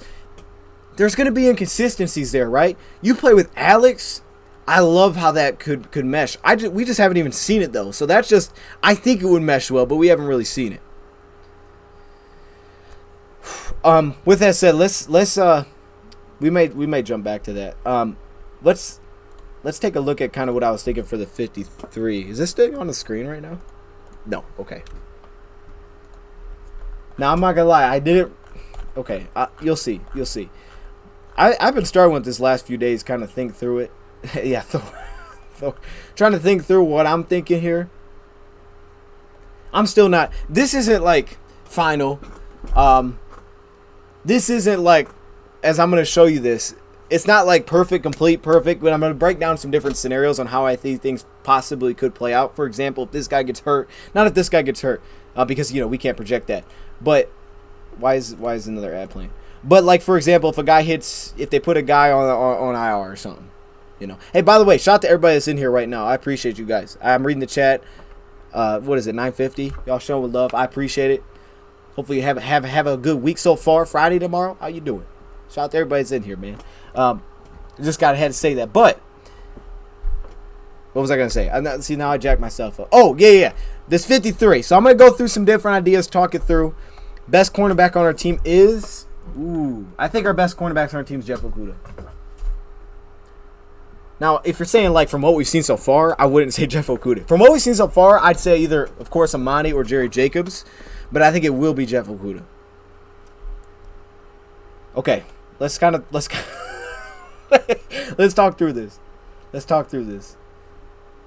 There's going to be inconsistencies there, right? You play with Alex. I love how that could mesh. We just haven't even seen it though. So that's just, I think it would mesh well, but we haven't really seen it. With that said, we may jump back to that. Let's take a look at kind of what I was thinking for the 53. Is this thing on the screen right now? No. Okay. Now I'm not gonna lie, I didn't. Okay, you'll see. I've been struggling with this last few days, kind of think through it. Yeah, trying to think through what I'm thinking here. I'm still not. This isn't like final. This isn't like, as I'm going to show you this, it's not like perfect, complete, perfect, but I'm going to break down some different scenarios on how I think things possibly could play out. For example, if this guy gets hurt, not if this guy gets hurt, because, we can't project that. But why is another ad playing? But, like, for example, if they put a guy on IR or something, Hey, by the way, shout out to everybody that's in here right now. I appreciate you guys. I'm reading the chat. What is it, 9:50? Y'all showing love. I appreciate it. Hopefully you have a good week so far. Friday tomorrow. How you doing? Shout out to everybody that's in here, man. Just had to say that. But what was I gonna say? Now I jacked myself up. Oh yeah. This 53. So I'm gonna go through some different ideas, talk it through. Best cornerback on our team is. I think our best cornerback on our team is Jeff Okudah. Now, if you're saying, like, from what we've seen so far, I wouldn't say Jeff Okudah. From what we've seen so far, I'd say either, of course, Amani or Jerry Jacobs. But I think it will be Jeff Okudah. Okay. Let's talk through this.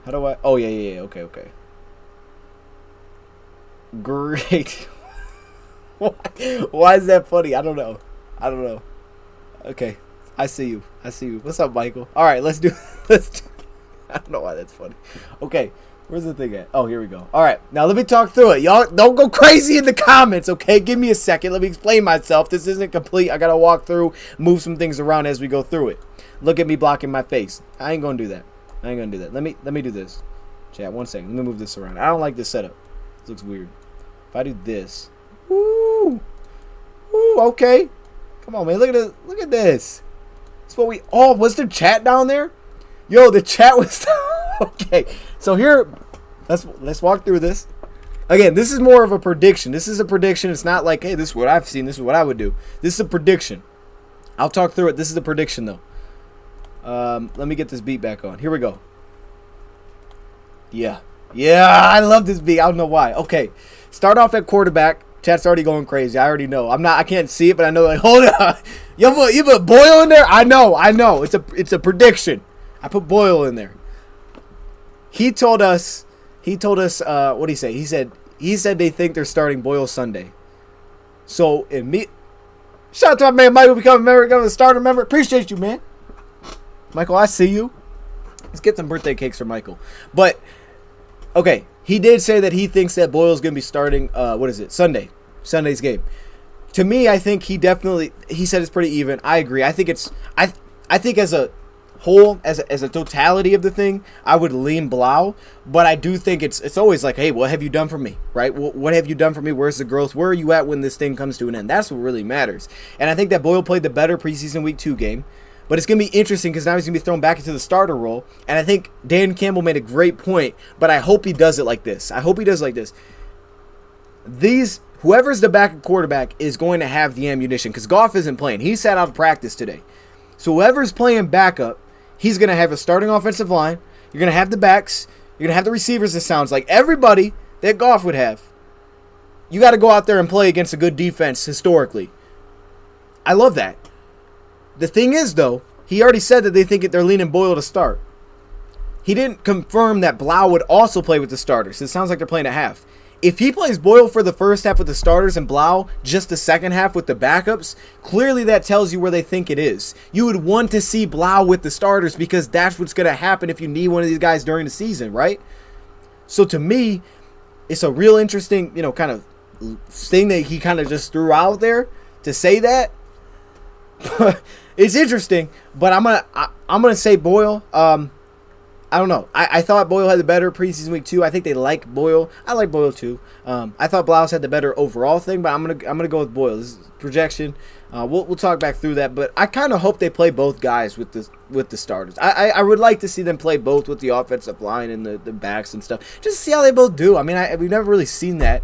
How do I... Oh, yeah. Okay. Great. Why is that funny? I don't know. Okay. I see you. What's up, Michael? All right, let's do. I don't know why that's funny. Okay, where's the thing at? Oh, here we go. All right, now let me talk through it. Y'all don't go crazy in the comments, okay? Give me a second. Let me explain myself. This isn't complete. I gotta walk through, move some things around as we go through it. Look at me blocking my face. I ain't gonna do that. Let me do this. Chat, 1 second. Let me move this around. I don't like this setup. This looks weird. If I do this, okay. Come on, man. Look at this. That's what we. Oh, was the chat down there? Yo, the chat was. Okay, so here, let's walk through this. Again, this is more of a prediction. This is a prediction. It's not like, hey, this is what I've seen. This is what I would do. This is a prediction. I'll talk through it. This is a prediction, though. Let me get this beat back on. Here we go. Yeah, I love this beat. I don't know why. Okay, start off at quarterback. Chat's already going crazy. I already know. I can't see it, but I know. Like, hold on. You put Boyle in there? I know. It's a prediction. I put Boyle in there. He told us. What did he say? He said they think they're starting Boyle Sunday. So shout out to my man Michael becoming a starter member. Appreciate you, man. Michael, I see you. Let's get some birthday cakes for Michael. But okay. He did say that he thinks that Boyle's going to be starting, Sunday's game. To me, I think he said it's pretty even. I agree. I think I think as a whole, as a totality of the thing, I would lean Blau. But I do think it's always like, hey, what have you done for me, right? What have you done for me? Where's the growth? Where are you at when this thing comes to an end? That's what really matters. And I think that Boyle played the better preseason Week 2 game. But it's going to be interesting because now he's going to be thrown back into the starter role. And I think Dan Campbell made a great point, but I hope he does it like this. Whoever's the backup quarterback is going to have the ammunition because Goff isn't playing. He sat out of practice today. So whoever's playing backup, he's going to have a starting offensive line. You're going to have the backs. You're going to have the receivers, it sounds like. Everybody that Goff would have. You got to go out there and play against a good defense historically. I love that. The thing is, though, he already said that they think they're leaning Boyle to start. He didn't confirm that Blau would also play with the starters. It sounds like they're playing at half. If he plays Boyle for the first half with the starters and Blau just the second half with the backups, clearly that tells you where they think it is. You would want to see Blau with the starters because that's what's going to happen if you need one of these guys during the season, right? So to me, it's a real interesting, kind of thing that he kind of just threw out there to say that. It's interesting, but I'm gonna say Boyle. I don't know. I thought Boyle had the better preseason week 2. I think they like Boyle. I like Boyle too. I thought Blouse had the better overall thing, but I'm gonna go with Boyle. This is projection. We'll talk back through that, but I kind of hope they play both guys with the starters. I would like to see them play both with the offensive line and the backs and stuff, just to see how they both do. I mean, we've never really seen that,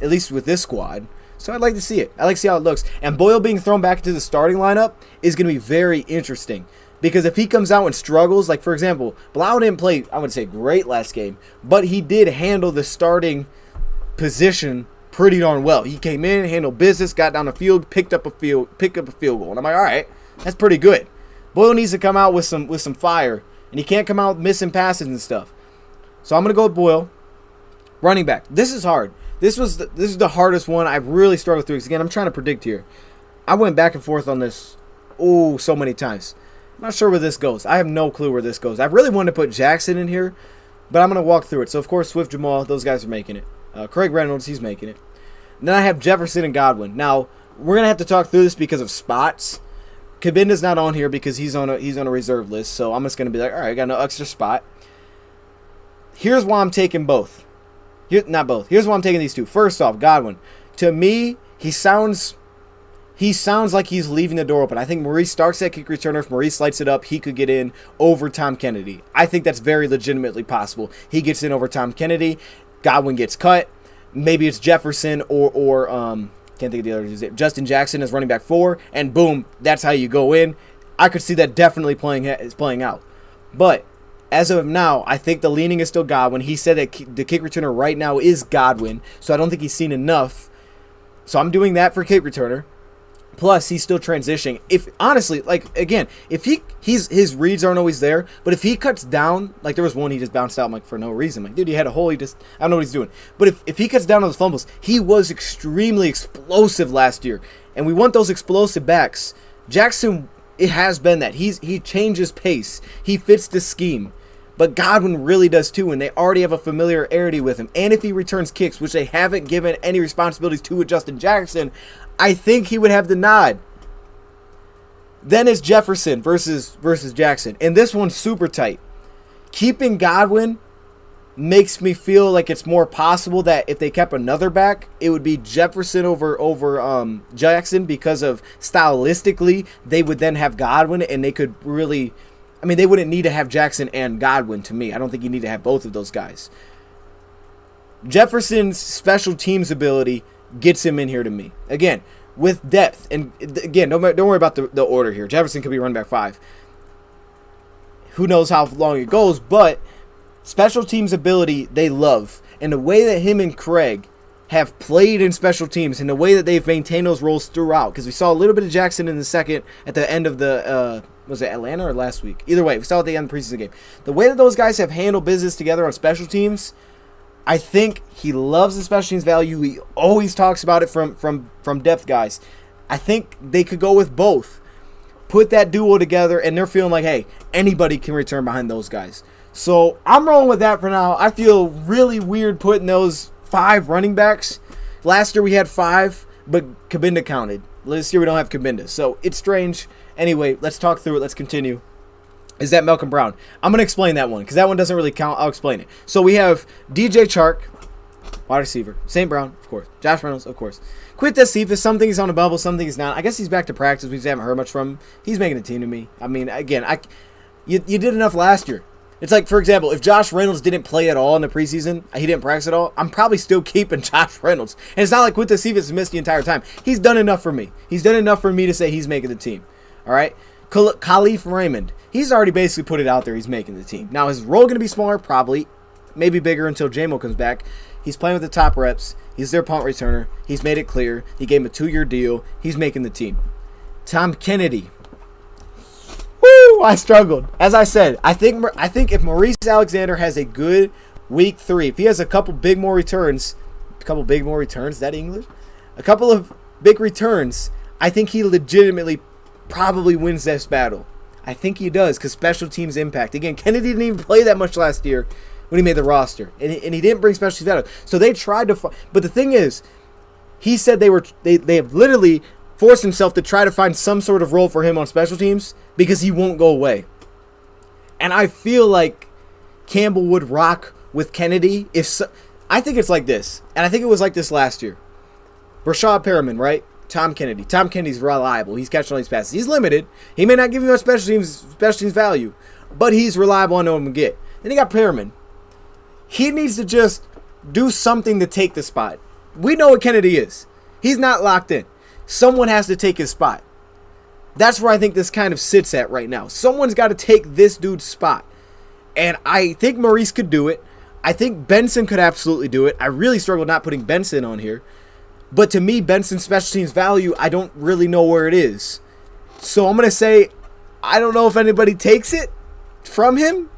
at least with this squad. So I'd like to see it. I like to see how it looks. And Boyle being thrown back into the starting lineup is going to be very interesting. Because if he comes out and struggles, like for example, Blau didn't play, I would say, great last game, but he did handle the starting position pretty darn well. He came in, handled business, got down the field, picked up a field goal. And I'm like, all right, that's pretty good. Boyle needs to come out with some fire, and he can't come out missing passes and stuff. So I'm going to go with Boyle. Running back. This is hard. This is the hardest one I've really struggled through. Because again, I'm trying to predict here. I went back and forth on this so many times. I'm not sure where this goes. I have no clue where this goes. I really wanted to put Jackson in here, but I'm going to walk through it. So, of course, Swift, Jamal, those guys are making it. Craig Reynolds, he's making it. And then I have Jefferson and Godwin. Now, we're going to have to talk through this because of spots. Cabinda's not on here because he's on a reserve list, so I'm just going to be like, all right, I got no extra spot. Here's why I'm taking both. Not both. Here's why I'm taking these two. First off, Godwin. To me, he sounds like he's leaving the door open. I think Maurice starts that kick returner. If Maurice lights it up, he could get in over Tom Kennedy. I think that's very legitimately possible. He gets in over Tom Kennedy. Godwin gets cut. Maybe it's Jefferson or can't think of the other. Justin Jackson is running back 4, and boom, that's how you go in. I could see that definitely playing out. But as of now, I think the leaning is still Godwin. He said that the kick returner right now is Godwin, so I don't think he's seen enough. So I'm doing that for kick returner. Plus, he's still transitioning. If honestly, like again, if his reads aren't always there, but if he cuts down, like there was one he just bounced out like for no reason. Like, dude, he had a hole. I don't know what he's doing. But if he cuts down on those fumbles, he was extremely explosive last year, and we want those explosive backs. Jackson, it has been that he changes pace. He fits the scheme. But Godwin really does too, and they already have a familiarity with him. And if he returns kicks, which they haven't given any responsibilities to with Justin Jackson, I think he would have the nod. Then it's Jefferson versus Jackson. And this one's super tight. Keeping Godwin makes me feel like it's more possible that if they kept another back, it would be Jefferson over Jackson, because of stylistically, they would then have Godwin, and they could really, I mean, they wouldn't need to have Jackson and Godwin to me. I don't think you need to have both of those guys. Jefferson's special teams ability gets him in here to me. Again, with depth. And again, don't worry about the order here. Jefferson could be running back 5. Who knows how long it goes, but special teams ability they love. And the way that him and Craig have played in special teams, and the way that they've maintained those roles throughout. Because we saw a little bit of Jackson in the second at the end of the was it Atlanta or last week? Either way, we saw at the end of the preseason game. The way that those guys have handled business together on special teams, I think he loves the special teams value. He always talks about it from depth guys. I think they could go with both. Put that duo together, and they're feeling like, hey, anybody can return behind those guys. So I'm rolling with that for now. I feel really weird putting those 5 running backs. Last year we had 5, but Cabinda counted. This year we don't have Cabinda. So it's strange. Anyway, let's talk through it. Let's continue. Is that Malcom Brown? I'm going to explain that one because that one doesn't really count. I'll explain it. So we have DJ Chark, wide receiver. St. Brown, of course. Josh Reynolds, of course. Quintez Cephas, something he's on the bubble, something he's not. I guess he's back to practice. We just haven't heard much from him. He's making the team to me. I mean, again, you did enough last year. It's like, for example, if Josh Reynolds didn't play at all in the preseason, he didn't practice at all, I'm probably still keeping Josh Reynolds. And it's not like Quintez Cephas has missed the entire time. He's done enough for me. He's done enough for me to say he's making the team. All right? Khalif Raymond, he's already basically put it out there. He's making the team. Now, is his role going to be smaller? Probably. Maybe bigger until JMO comes back. He's playing with the top reps. He's their punt returner. He's made it clear. He gave him a 2-year deal. He's making the team. Tom Kennedy. Woo! I struggled. As I said, I think if Maurice Alexander has a good week 3, if he has a couple big more returns, couple big more returns. Is that English? A couple of big returns. I think he legitimately probably wins this battle. I think he does because special teams impact. Again, Kennedy didn't even play that much last year when he made the roster, and he didn't bring special teams value. So they tried to, but the thing is, he said they have literally forced himself to try to find some sort of role for him on special teams because he won't go away. And I feel like Campbell would rock with Kennedy. I think it's like this, and I think it was like this last year. Rashad Perriman, right? Tom Kennedy. Tom Kennedy's reliable. He's catching all these passes. He's limited. He may not give you much special teams value, but he's reliable. I know him to get. Then you got Perriman. He needs to just do something to take the spot. We know what Kennedy is. He's not locked in. Someone has to take his spot. That's where I think this kind of sits at right now. Someone's got to take this dude's spot. And I think Maurice could do it. I think Benson could absolutely do it. I really struggle not putting Benson on here. But to me, Benson's special teams value, I don't really know where it is. So I'm going to say, I don't know if anybody takes it from him.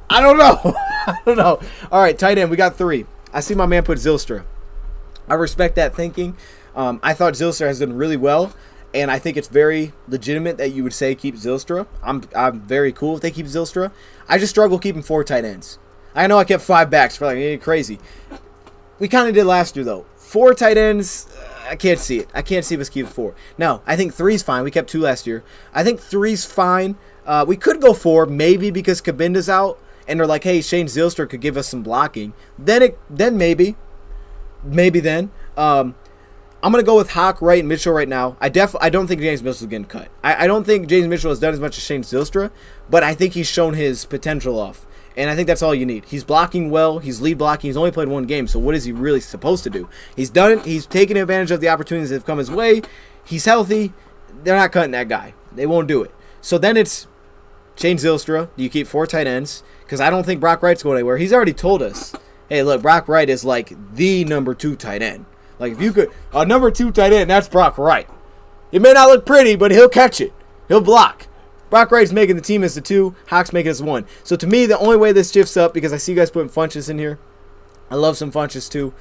I don't know. I don't know. All right, tight end, we got 3. I see my man put Zylstra. I respect that thinking. I thought Zylstra has done really well, and I think it's very legitimate that you would say keep Zylstra. I'm very cool if they keep Zylstra. I just struggle keeping 4 tight ends. I know I kept 5 backs for like crazy. We kind of did last year, though. 4 tight ends, I can't see it. I can't see us keeping 4. Now, I think 3's fine. We kept 2 last year. I think 3's fine. We could go 4, maybe because Kabinda's out, and they're like, hey, Shane Zylstra could give us some blocking. Then maybe. Maybe then. I'm going to go with Hawk, Wright, and Mitchell right now. I don't think James Mitchell's getting cut. I don't think James Mitchell has done as much as Shane Zylstra, but I think he's shown his potential off. And I think that's all you need. He's blocking well. He's lead blocking. He's only played 1 game, so what is he really supposed to do? He's done it. He's taken advantage of the opportunities that have come his way. He's healthy. They're not cutting that guy. They won't do it. So then it's Shane Zylstra. Do you keep 4 tight ends? Because I don't think Brock Wright's going anywhere. He's already told us, hey, look, Brock Wright is like the number 2 tight end. Like, if you could, a number 2 tight end, that's Brock Wright. It may not look pretty, but he'll catch it. He'll block. Brock Wright's making the team as the 2. Hawk's making it as 1. So to me, the only way this shifts up, because I see you guys putting Funches in here. I love some Funches too.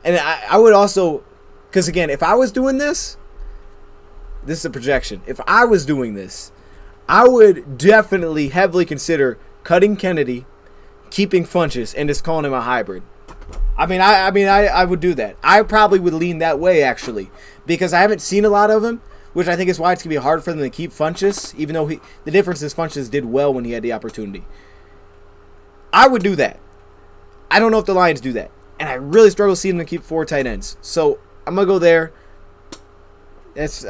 And I would also, because again, if I was doing this is a projection. If I was doing this, I would definitely heavily consider cutting Kennedy, keeping Funches, and just calling him a hybrid. I would do that. I probably would lean that way, actually, because I haven't seen a lot of him, which I think is why it's going to be hard for them to keep Funches, even though the difference is Funches did well when he had the opportunity. I would do that. I don't know if the Lions do that, and I really struggle seeing them keep 4 tight ends. So I'm going to go there. It's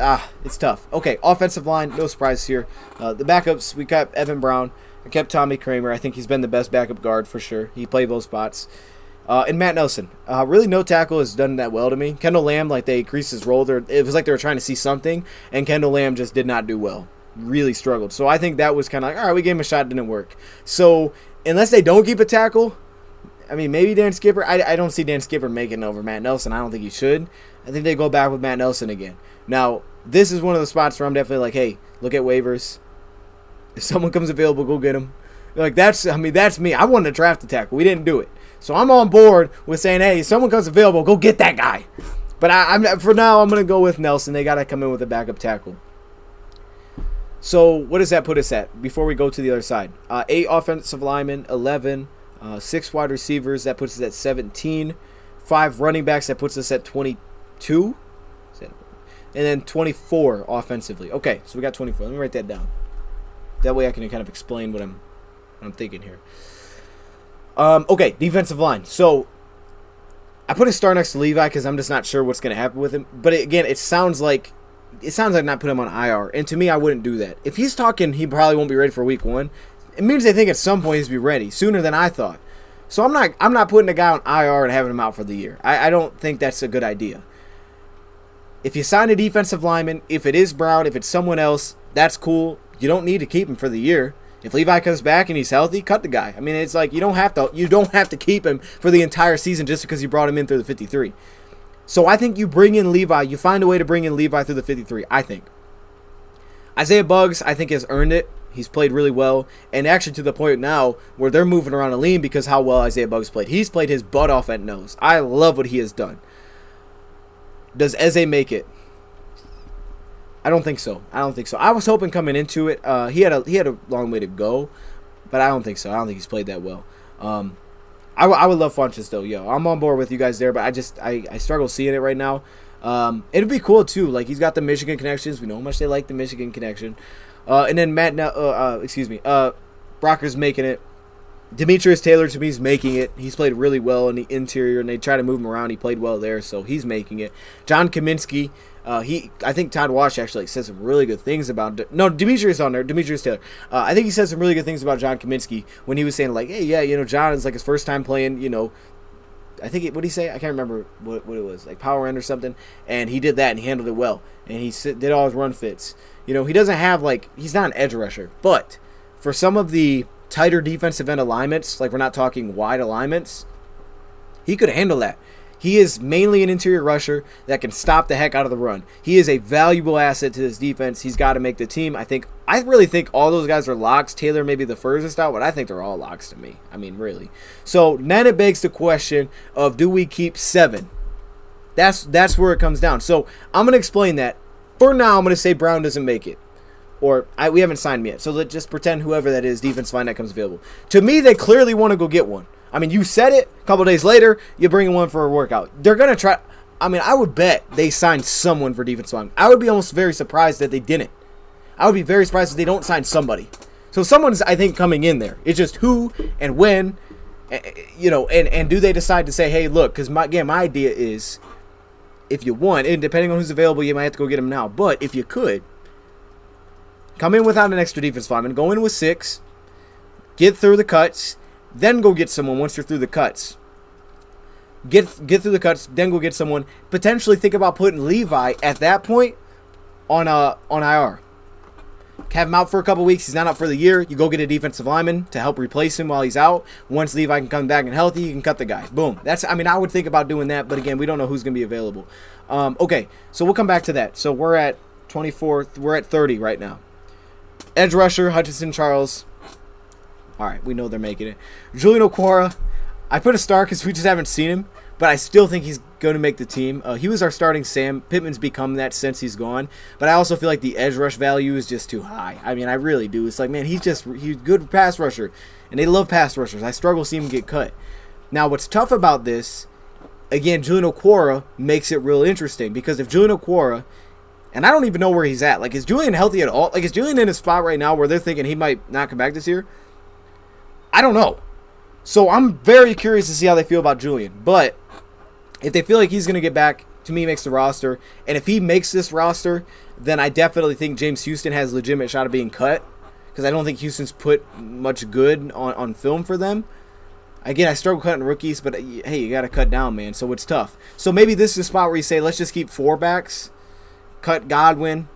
tough. Okay, offensive line, no surprise here. The backups, we kept Evan Brown. I kept Tommy Kramer. I think he's been the best backup guard for sure. He played both spots. And Matt Nelson. Really no tackle has done that well to me. Kendall Lamb, like they increased his role. It was like they were trying to see something, and Kendall Lamb just did not do well. Really struggled. So I think that was kind of like, all right, we gave him a shot, didn't work. So unless they don't keep a tackle, I mean, maybe Dan Skipper. I don't see Dan Skipper making over Matt Nelson. I don't think he should. I think they go back with Matt Nelson again. Now, this is one of the spots where I'm definitely like, hey, look at waivers. If someone comes available, go get him. Like, that's me. I wanted to draft a tackle. We didn't do it. So I'm on board with saying, hey, if someone comes available, go get that guy. But for now, I'm going to go with Nelson. They got to come in with a backup tackle. So what does that put us at before we go to the other side? 8 offensive linemen, 11, 6 wide receivers. That puts us at 17. 5 running backs. That puts us at 22. And then 24 offensively. Okay, so we got 24. Let me write that down. That way I can kind of explain what I'm thinking here. Okay, defensive line. So I put a star next to Levi because I'm just not sure what's going to happen with him. But again, it sounds like not put him on IR. And to me, I wouldn't do that. If he's talking, he probably won't be ready for week 1. It means they think at some point he's be ready sooner than I thought. So I'm not putting a guy on IR and having him out for the year. I don't think that's a good idea. If you sign a defensive lineman, if it is Brown, if it's someone else, that's cool. You don't need to keep him for the year. If Levi comes back and he's healthy, cut the guy. I mean, it's like you don't have to keep him for the entire season just because you brought him in through the 53. So I think you bring in Levi. You find a way to bring in Levi through the 53, I think. Isaiah Buggs, I think, has earned it. He's played really well, and actually to the point now where they're moving around a lean because how well Isaiah Buggs played. He's played his butt off at nose. I love what he has done. Does Eze make it? I don't think so. I was hoping coming into it, he had a long way to go, but I don't think so. I don't think he's played that well. I would love Funchess though. Yo, I'm on board with you guys there, but I struggle seeing it right now. It'd be cool too. Like, he's got the Michigan connections. We know how much they like the Michigan connection. And then Brocker's making it. Demetrius Taylor, to me, is making it. He's played really well in the interior, and they try to move him around. He played well there, so he's making it. John Kaminsky, I think Todd Wash actually says some really good things about. Demetrius on there. Demetrius Taylor. I think he said some really good things about John Kaminsky when he was saying, like, hey, yeah, John is like his first time playing, I think, what did he say? I can't remember what it was, like power end or something. And he did that, and he handled it well. And he did all his run fits. He doesn't have, he's not an edge rusher. But for some of the tighter defensive end alignments, like we're not talking wide alignments, he could handle that. He is mainly an interior rusher that can stop the heck out of the run. He is a valuable asset to this defense. He's got to make the team. I really think all those guys are locks. Taylor may be the furthest out, but I think they're all locks to me. I mean, really. So then it begs the question of, do we keep 7? That's where it comes down. So I'm going to explain that. For now, I'm going to say Brown doesn't make it. We haven't signed him yet. So let's just pretend whoever that is, defensive line that comes available. To me, they clearly want to go get one. I mean, you said it. A couple days later, you bring one for a workout. They're going to try. I mean, I would bet they signed someone for defensive line. I would be almost very surprised that they didn't. I would be very surprised if they don't sign somebody. So someone's, I think, coming in there. It's just who and when, and do they decide to say, hey, look, because my idea is, if you want, and depending on who's available, you might have to go get them now. But if you could, come in without an extra defense lineman, go in with 6, get through the cuts, then go get someone once you're through the cuts. Get through the cuts, then go get someone. Potentially think about putting Levi at that point on IR. Have him out for a couple weeks. He's not out for the year. You go get a defensive lineman to help replace him while he's out. Once Levi can come back and healthy, you can cut the guy. Boom. I would think about doing that, but again, we don't know who's going to be available. Okay, so we'll come back to that. So we're at 24. We're at 30 right now. Edge rusher, Hutchinson, Charles. All right, we know they're making it. Julian Okwara, I put a star because we just haven't seen him, but I still think he's going to make the team. He was our starting Sam. Pittman's become that since he's gone, but I also feel like the edge rush value is just too high. I mean, I really do. It's like, man, he's good pass rusher, and they love pass rushers. I struggle seeing him get cut. Now, what's tough about this, again, Julian Okwara makes it real interesting, because if Julian Okwara, and I don't even know where he's at. Like, is Julian healthy at all? Like, is Julian in a spot right now where they're thinking he might not come back this year? I don't know. So I'm very curious to see how they feel about Julian. But if they feel like he's going to get back, to me, makes the roster. And if he makes this roster, then I definitely think James Houston has a legitimate shot of being cut, because I don't think Houston's put much good on film for them. Again, I struggle cutting rookies, but hey, you got to cut down, man. So it's tough. So maybe this is a spot where you say, let's just keep 4 backs. Cut Godwin,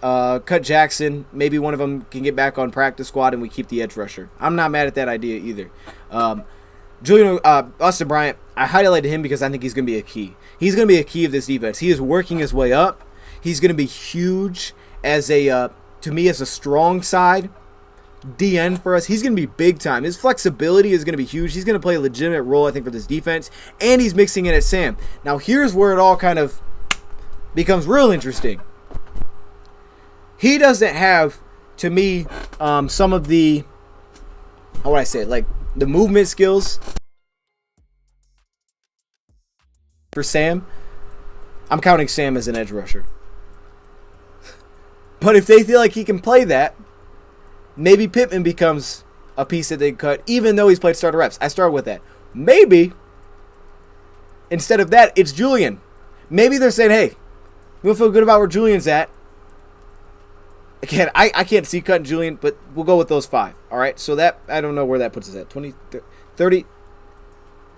cut Jackson. Maybe one of them can get back on practice squad, and we keep the edge rusher. I'm not mad at that idea either. Austin Bryant, I highlighted him because I think he's going to be a key. He's going to be a key of this defense. He is working his way up. He's going to be huge as to me, as a strong side DN for us. He's going to be big time. His flexibility is going to be huge. He's going to play a legitimate role, I think, for this defense, and he's mixing it at Sam. Now, here's where it all kind of becomes real interesting. He doesn't have, to me, some of the, how would I say it, like the movement skills for Sam. I'm counting Sam as an edge rusher. But if they feel like he can play that, maybe Pittman becomes a piece that they cut, even though he's played starter reps. I start with that. Maybe, instead of that, it's Julian. Maybe they're saying, hey, we'll feel good about where Julian's at. Again, I can't see cutting Julian, but we'll go with those 5. All right, so that, I don't know where that puts us at. 20, 30,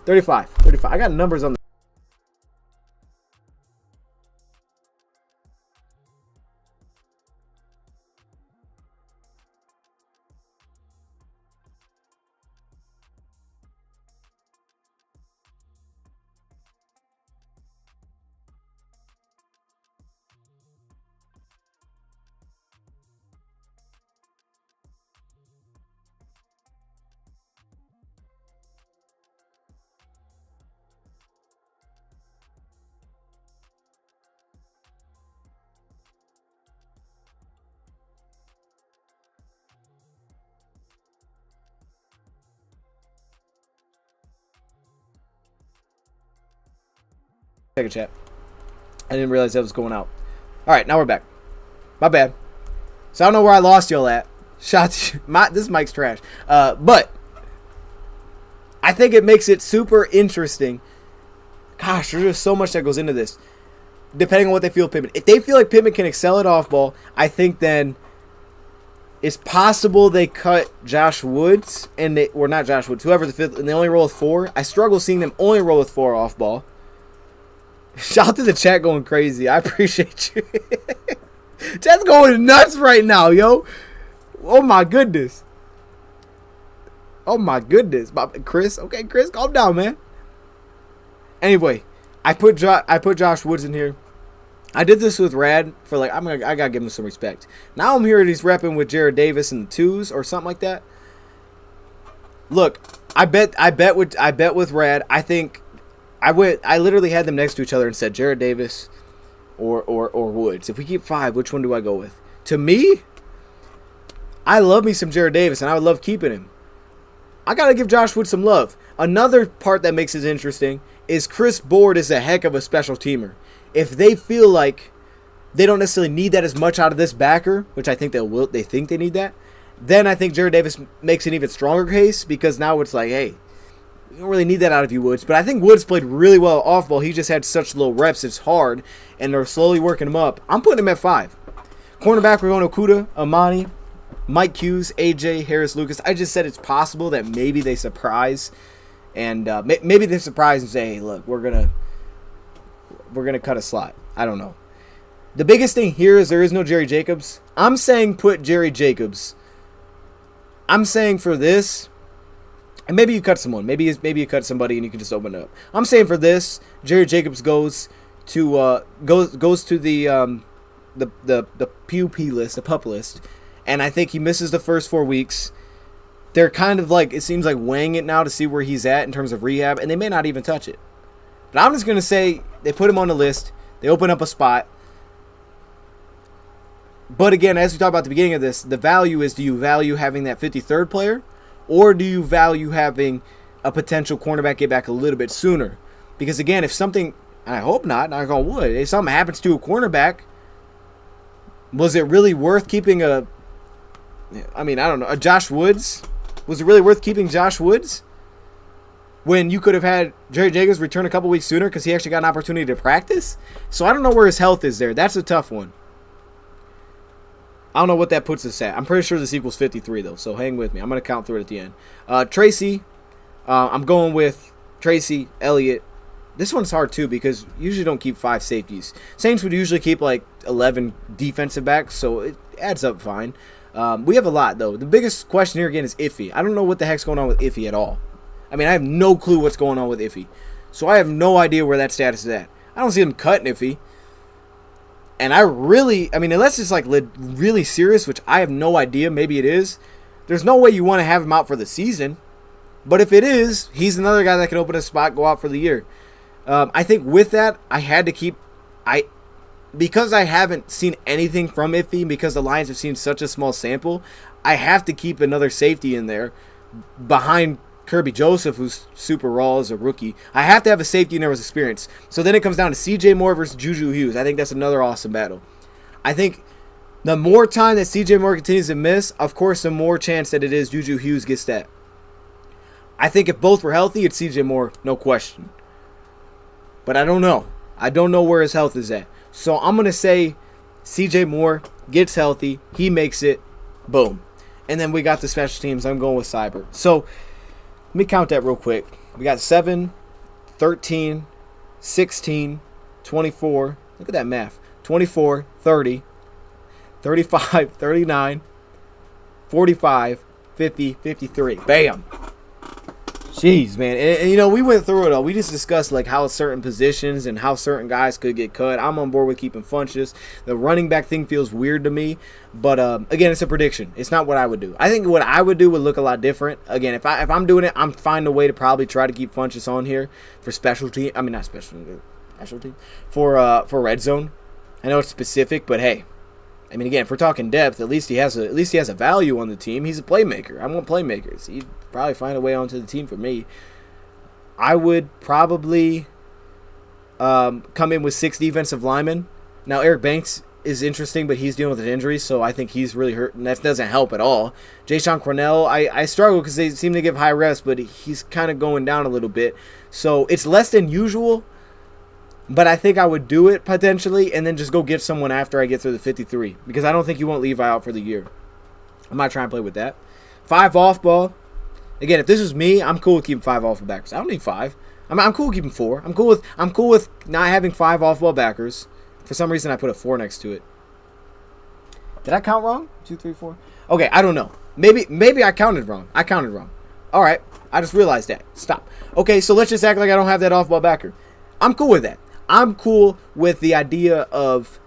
35. I got numbers on the Second chat. I didn't realize that was going out. All right, now we're back. My bad. So I don't know where I lost y'all at. Shots. This mic's trash. But I think it makes it super interesting. Gosh, there's just so much that goes into this. Depending on what they feel Pittman. If they feel like Pittman can excel at off ball, I think then it's possible they cut Josh Woods or not Josh Woods, whoever the fifth, and they only roll with 4. I struggle seeing them only roll with 4 off ball. Shout out to the chat going crazy. I appreciate you. Chat's going nuts right now, yo. Oh my goodness. Oh my goodness. Chris, okay, Chris, calm down, man. Anyway, I put Josh Woods in here. I did this with Rad for I gotta give him some respect. Now I'm hearing he's repping with Jared Davis in the 2s or something like that. Look, I bet with Rad. I think I literally had them next to each other and said Jared Davis or Woods. If we keep 5, which one do I go with? To me, I love me some Jared Davis, and I would love keeping him. I gotta give Josh Woods some love. Another part that makes it interesting is Chris Board is a heck of a special teamer. If they feel like they don't necessarily need that as much out of this backer, which I think they think they need that, then I think Jared Davis makes an even stronger case, because now it's like, hey, we don't really need that out of you, Woods. But I think Woods played really well off ball. He just had such low reps. It's hard, and they're slowly working him up. I'm putting him at 5. Cornerback, we're going Okudah, Amani, Mike Hughes, AJ, Harris, Lucas. I just said it's possible that maybe they surprise, and maybe they surprise and say, hey, look, we're gonna cut a slot. I don't know. The biggest thing here is there is no Jerry Jacobs. I'm saying put Jerry Jacobs. I'm saying for this, and maybe you cut someone. Maybe you cut somebody and you can just open it up. I'm saying for this, Jerry Jacobs goes to the PUP list, the PUP list, and I think he misses the first 4 weeks. They're kind of it seems like weighing it now to see where he's at in terms of rehab, and they may not even touch it. But I'm just going to say they put him on the list. They open up a spot. But again, as we talked about at the beginning of this, the value is, do you value having that 53rd player? Or do you value having a potential cornerback get back a little bit sooner? Because again, if something, and I hope not, knock on wood, if something happens to a cornerback, was it really worth keeping a Josh Woods? Was it really worth keeping Josh Woods when you could have had Jerry Jacobs return a couple weeks sooner because he actually got an opportunity to practice? So I don't know where his health is there. That's a tough one. I don't know what that puts us at. I'm pretty sure this equals 53, though, so hang with me. I'm going to count through it at the end. Tracy, I'm going with Tracy, Elliott. This one's hard, too, because you usually don't keep 5 safeties. Saints would usually keep, 11 defensive backs, so it adds up fine. We have a lot, though. The biggest question here, again, is Iffy. I don't know what the heck's going on with Iffy at all. I mean, I have no clue what's going on with Iffy. So I have no idea where that status is at. I don't see him cutting Iffy. And unless it's really serious, which I have no idea, maybe it is, there's no way you want to have him out for the season. But if it is, he's another guy that can open a spot, go out for the year. I think with that, I had to keep, because I haven't seen anything from Iffy, because the Lions have seen such a small sample, I have to keep another safety in there behind Kirby Joseph, who's super raw as a rookie. I have to have a safety in there with experience. So then it comes down to CJ Moore versus Juju Hughes. I think that's another awesome battle. I think the more time that CJ Moore continues to miss, of course, the more chance that it is Juju Hughes gets that. I think if both were healthy, it's CJ Moore, no question. But I don't know. I don't know where his health is at. So I'm going to say CJ Moore gets healthy. He makes it. Boom. And then we got the special teams. I'm going with Cyber. So let me count that real quick. We got 7, 13, 16, 24. Look at that math. 24, 30, 35, 39, 45, 50, 53. Bam. Jeez, man. And we went through it all. We just discussed how certain positions and how certain guys could get cut. I'm on board with keeping Funchess. The running back thing feels weird to me. But, again, it's a prediction. It's not what I would do. I think what I would do would look a lot different. Again, if I'm doing it, I'm finding a way to probably try to keep Funchess on here for specialty. I mean, not specialty. For red zone. I know it's specific, but hey. I mean, again, if we're talking depth, at least he has a value on the team. He's a playmaker. I want playmakers. He'd probably find a way onto the team for me. I would probably come in with 6 defensive linemen. Now, Eric Banks is interesting, but he's dealing with an injury, so I think he's really hurt, and that doesn't help at all. Jayshon Cornell, I struggle because they seem to give high reps, but he's kind of going down a little bit. So it's less than usual, but I think I would do it potentially and then just go get someone after I get through the 53 because I don't think you want Levi out for the year. I'm not trying to play with that. 5 off ball. Again, if this was me, I'm cool with keeping 5 off ball backers. I don't need 5. I'm cool with keeping 4. I'm cool with not having 5 off ball backers. For some reason, I put a 4 next to it. Did I count wrong? 2, 3, 4. Okay, I don't know. Maybe I counted wrong. All right, I just realized that. Stop. Okay, so let's just act like I don't have that off ball backer. I'm cool with that. I'm cool with the idea of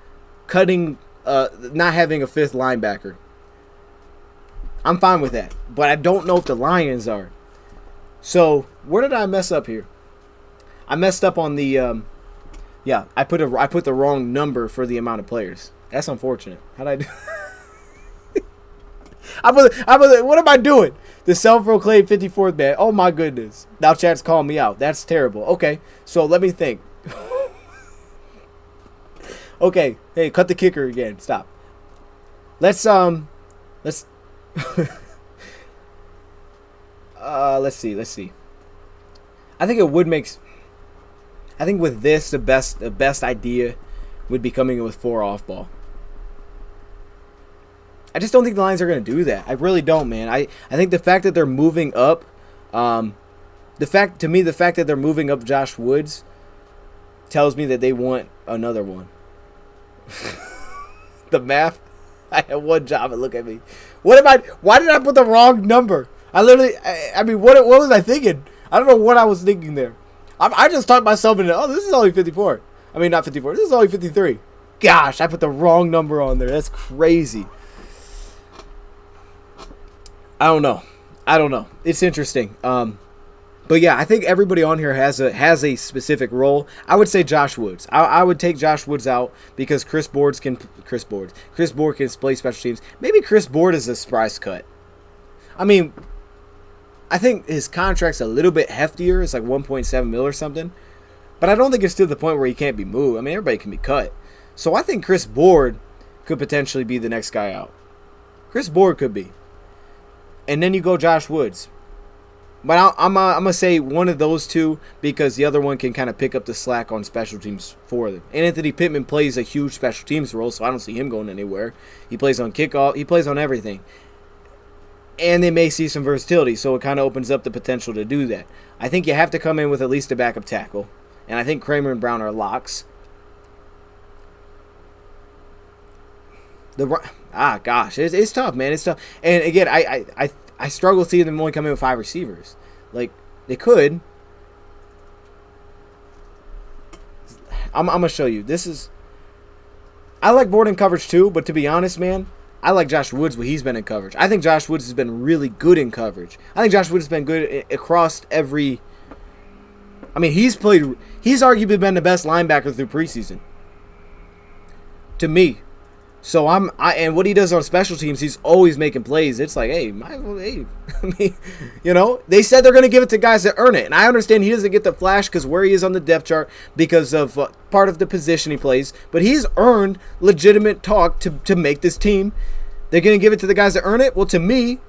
cutting, not having a 5th linebacker. I'm fine with that, but I don't know if the Lions are. So where did I mess up here? I messed up on the. Yeah, I put the wrong number for the amount of players. That's unfortunate. How'd I do? What am I doing? The self-proclaimed 54th man. Oh my goodness. Now chat's calling me out. That's terrible. Okay, so let me think. Okay, hey, cut the kicker again. Stop. Let's let's see. I think it would make. I think with this, the best idea would be coming in with 4 off ball. I just don't think the Lions are going to do that. I really don't, man. I think the fact that they're moving up, the fact that they're moving up Josh Woods tells me that they want another one. The math. I had one job and look at me. Why did I put the wrong number? I mean, what was I thinking? I don't know what I was thinking there. I just talked myself into, this is only 54. I mean, not 54. This is only 53. Gosh, I put the wrong number on there. That's crazy. I don't know. It's interesting. But yeah, I think everybody on here has a specific role. I would say Josh Woods. I would take Josh Woods out because Chris Board can play special teams. Maybe Chris Board is a surprise cut. I mean, I think his contract's a little bit heftier. It's like 1.7 mil or something. But I don't think it's to the point where he can't be moved. I mean, everybody can be cut. So I think Chris Board could potentially be the next guy out. Chris Board could be. And then you go Josh Woods. But I'm going to say one of those two because the other one can kind of pick up the slack on special teams for them. And Anthony Pittman plays a huge special teams role, so I don't see him going anywhere. He plays on kickoff. He plays on everything. And they may see some versatility, so it kind of opens up the potential to do that. I think you have to come in with at least a backup tackle. And I think Kramer and Brown are locks. It's tough, man. It's tough. And again, I struggle seeing them only come in with 5 receivers. Like, they could. I'm going to show you. I like Board in coverage too, but to be honest, man, I like Josh Woods when he's been in coverage. I think Josh Woods has been really good in coverage. I think Josh Woods has been good across every. I mean, he's arguably been the best linebacker through preseason. To me. So and what he does on special teams, he's always making plays. It's like, hey, I mean, they said they're going to give it to guys that earn it. And I understand he doesn't get the flash because where he is on the depth chart because of part of the position he plays. But he's earned legitimate talk to make this team. They're going to give it to the guys that earn it. Well, to me,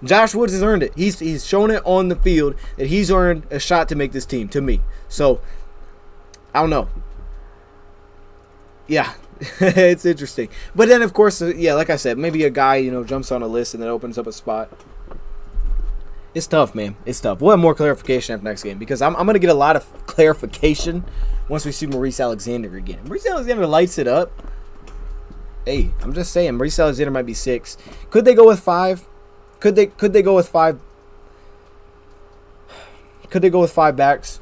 Josh Woods has earned it. He's shown it on the field that he's earned a shot to make this team, to me. So, I don't know. Yeah. It's interesting. But then, of course, like I said, maybe a guy, jumps on a list and then opens up a spot. It's tough, man. It's tough. We'll have more clarification after next game because I'm going to get a lot of clarification once we see Maurice Alexander again. Maurice Alexander lights it up. Hey, I'm just saying, Maurice Alexander might be 6. Could they go with 5? Could they go with 5? Could they go with 5 backs?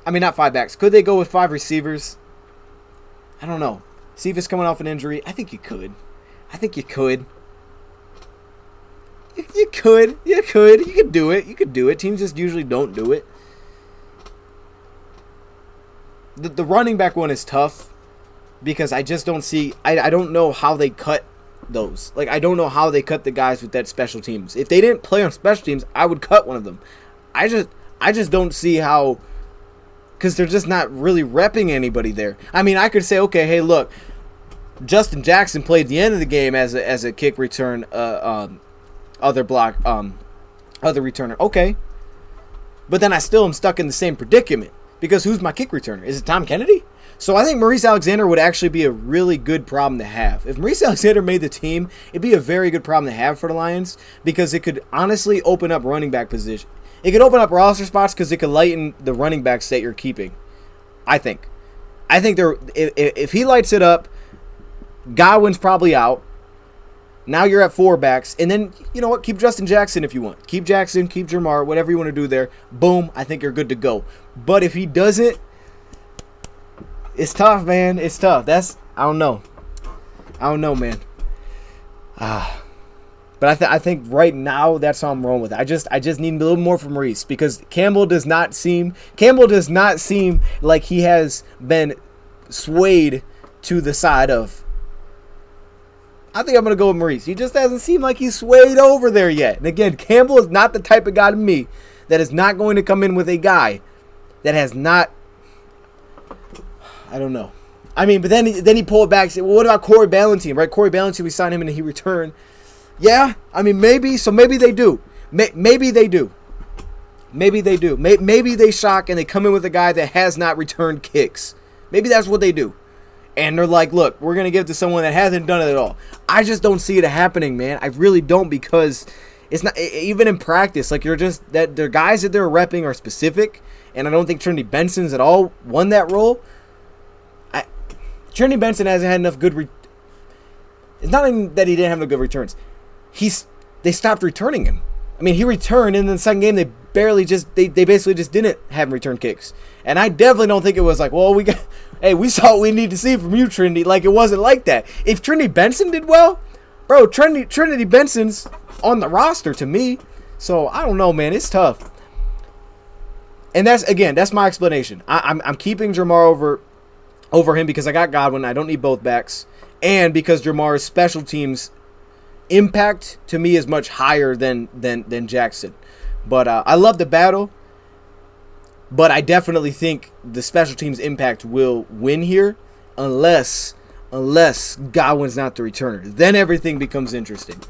I mean, not 5 backs. Could they go with 5 receivers? I don't know. Cephas coming off an injury. I think you could. You could. You could do it. Teams just usually don't do it. The running back one is tough because I just don't see. I don't know how they cut those. Like, I don't know how they cut the guys with that special teams. If they didn't play on special teams, I would cut one of them. I just don't see how, because they're just not really repping anybody there. I mean, I could say, okay, hey, look, Justin Jackson played the end of the game as a kick return, other returner. Okay, but then I still am stuck in the same predicament, because who's my kick returner? Is it Tom Kennedy? So I think Maurice Alexander would actually be a really good problem to have. If Maurice Alexander made the team, it'd be a very good problem to have for the Lions, because it could honestly open up running back position. It could open up roster spots because it could lighten the running backs that you're keeping. I think if he lights it up, Godwin's probably out. Now you're at 4 backs, and then you know what? Keep Justin Jackson if you want. Keep Jackson, keep Jamar, whatever you want to do there. Boom, I think you're good to go. But if he doesn't, it's tough, man. It's tough. I don't know, man. But I think right now that's how I'm rolling with it. I just need a little more from Maurice, because Campbell does not seem like he has been swayed to the side of. I think I'm going to go with Maurice. He just hasn't seemed like he's swayed over there yet. And again, Campbell is not the type of guy to me that is not going to come in with a guy that has not. I don't know. I mean, but then he pulled it back and said, well, what about Corey Ballentine, right? Corey Ballentine, we signed him and he returned. Yeah, I mean, maybe. So maybe they do. Maybe they do. Maybe they do. Maybe they shock and they come in with a guy that has not returned kicks. Maybe that's what they do. And they're like, look, we're going to give it to someone that hasn't done it at all. I just don't see it happening, man. I really don't, because it's not, even in practice, like, you're just, that the guys that they're repping are specific, and I don't think Trinity Benson's at all won that role. Trinity Benson hasn't had enough good it's not even that he didn't have enough good returns. They stopped returning him. I mean, he returned, and in the second game, they basically just didn't have him return kicks. And I definitely don't think it was like, well, we saw what we need to see from you, Trinity. Like, it wasn't like that. If Trinity Benson did well, bro, Trinity Benson's on the roster to me. So, I don't know, man. It's tough. And that's my explanation. I'm keeping Jamar over him because I got Godwin. I don't need both backs. And because Jamar's special teams impact to me is much higher than Jackson. But I love the battle. But I definitely think the special teams impact will win here, unless Godwin's not the returner. Then everything becomes interesting.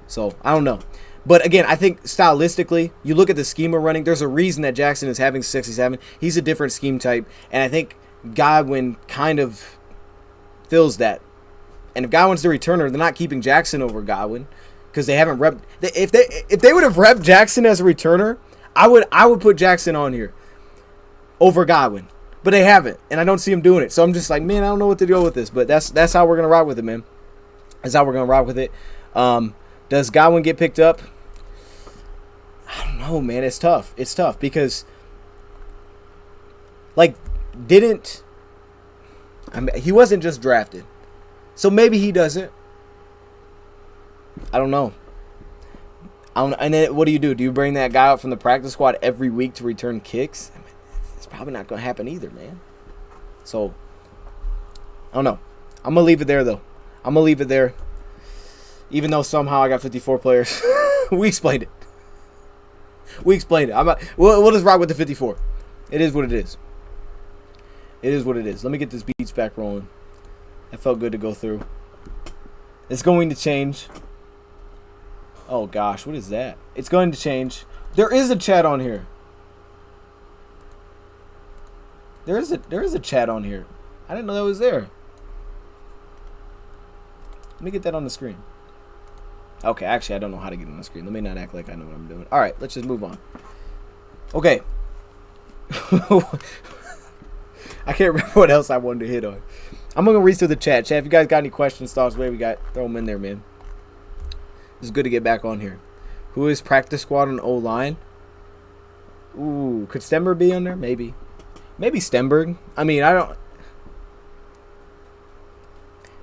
So, I don't know. But again, I think stylistically, you look at the schema running, there's a reason that Jackson is having 67. He's a different scheme type. And I think Godwin kind of fills that. And if Godwin's the returner, they're not keeping Jackson over Godwin, because they haven't repped. If they would have repped Jackson as a returner, I would put Jackson on here over Godwin, but they haven't, and I don't see him doing it. So I'm just like, man, I don't know what to do with this, but that's how we're gonna rock with it, man. That's how we're gonna rock with it. Does Godwin get picked up? I don't know, man. It's tough. It's tough because, like, he wasn't just drafted, so maybe he doesn't. I don't know. And then what do? Do you bring that guy out from the practice squad every week to return kicks? I mean, it's probably not going to happen either, man. So, I don't know. I'm going to leave it there, though. I'm going to leave it there. Even though somehow I got 54 players. We explained it. We'll just rock with the 54. It is what it is. It is what it is. Let me get this beats back rolling. That felt good to go through. It's going to change. Oh gosh, what is that? It's going to change. There is a chat on here. There is a chat on here. I didn't know that was there. Let me get that on the screen. Okay, actually I don't know how to get it on the screen. Let me not act like I know what I'm doing. Alright, let's just move on. Okay. I can't remember what else I wanted to hit on. I'm going to read through the chat. Chat, if you guys got any questions, thoughts, whatever you got, throw them in there, man. It's good to get back on here. Who is practice squad on O-line? Ooh, could Stenberg be on there? Maybe. Maybe Stenberg. I mean, I don't...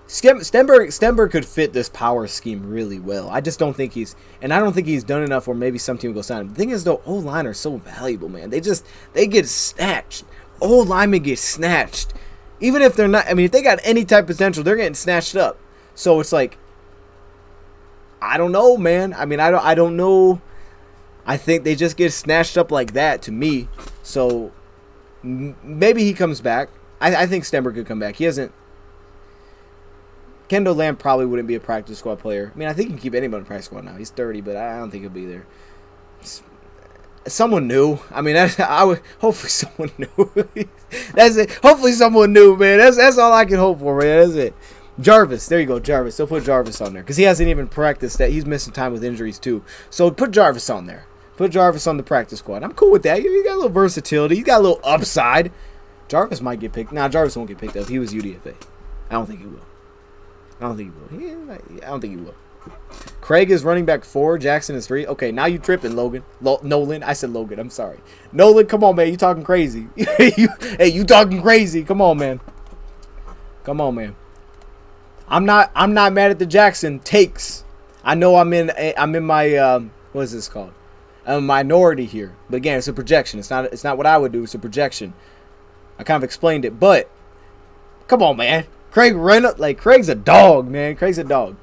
Stenberg could fit this power scheme really well. I just don't think he's... And I don't think he's done enough, or maybe some team will go sign him. The thing is, though, O-line are so valuable, man. They get snatched. O-linemen get snatched. Even if they're not... I mean, if they got any type of potential, they're getting snatched up. So it's like... I don't know, man. I mean, I don't know. I think they just get snatched up like that to me. So maybe he comes back. I think Stenberg could come back. He hasn't. Kendall Lamb probably wouldn't be a practice squad player. I mean, I think he can keep anybody in practice squad now. He's 30, but I don't think he'll be there. Someone new. I mean, I would hopefully someone new. That's it. Hopefully someone new, man. That's all I can hope for, man. That's it. Jarvis, there you go, Jarvis. They'll put Jarvis on there because he hasn't even practiced that. He's missing time with injuries too. So put Jarvis on there. Put Jarvis on the practice squad. I'm cool with that. You got a little versatility. You got a little upside. Jarvis might get picked. Nah, Jarvis won't get picked up. He was UDFA. I don't think he will. I don't think he will. Craig is running back 4. Jackson is 3. Okay, now you tripping, Logan. Nolan. I said Logan. I'm sorry. Nolan, come on, man. You talking crazy. You talking crazy. Come on, man. I'm not mad at the Jackson takes. I know I'm in my what is this called? I'm a minority here. But again, it's a projection. It's not what I would do. It's a projection. I kind of explained it, but come on, man. Craig ran up like Craig's a dog, man. Craig's a dog.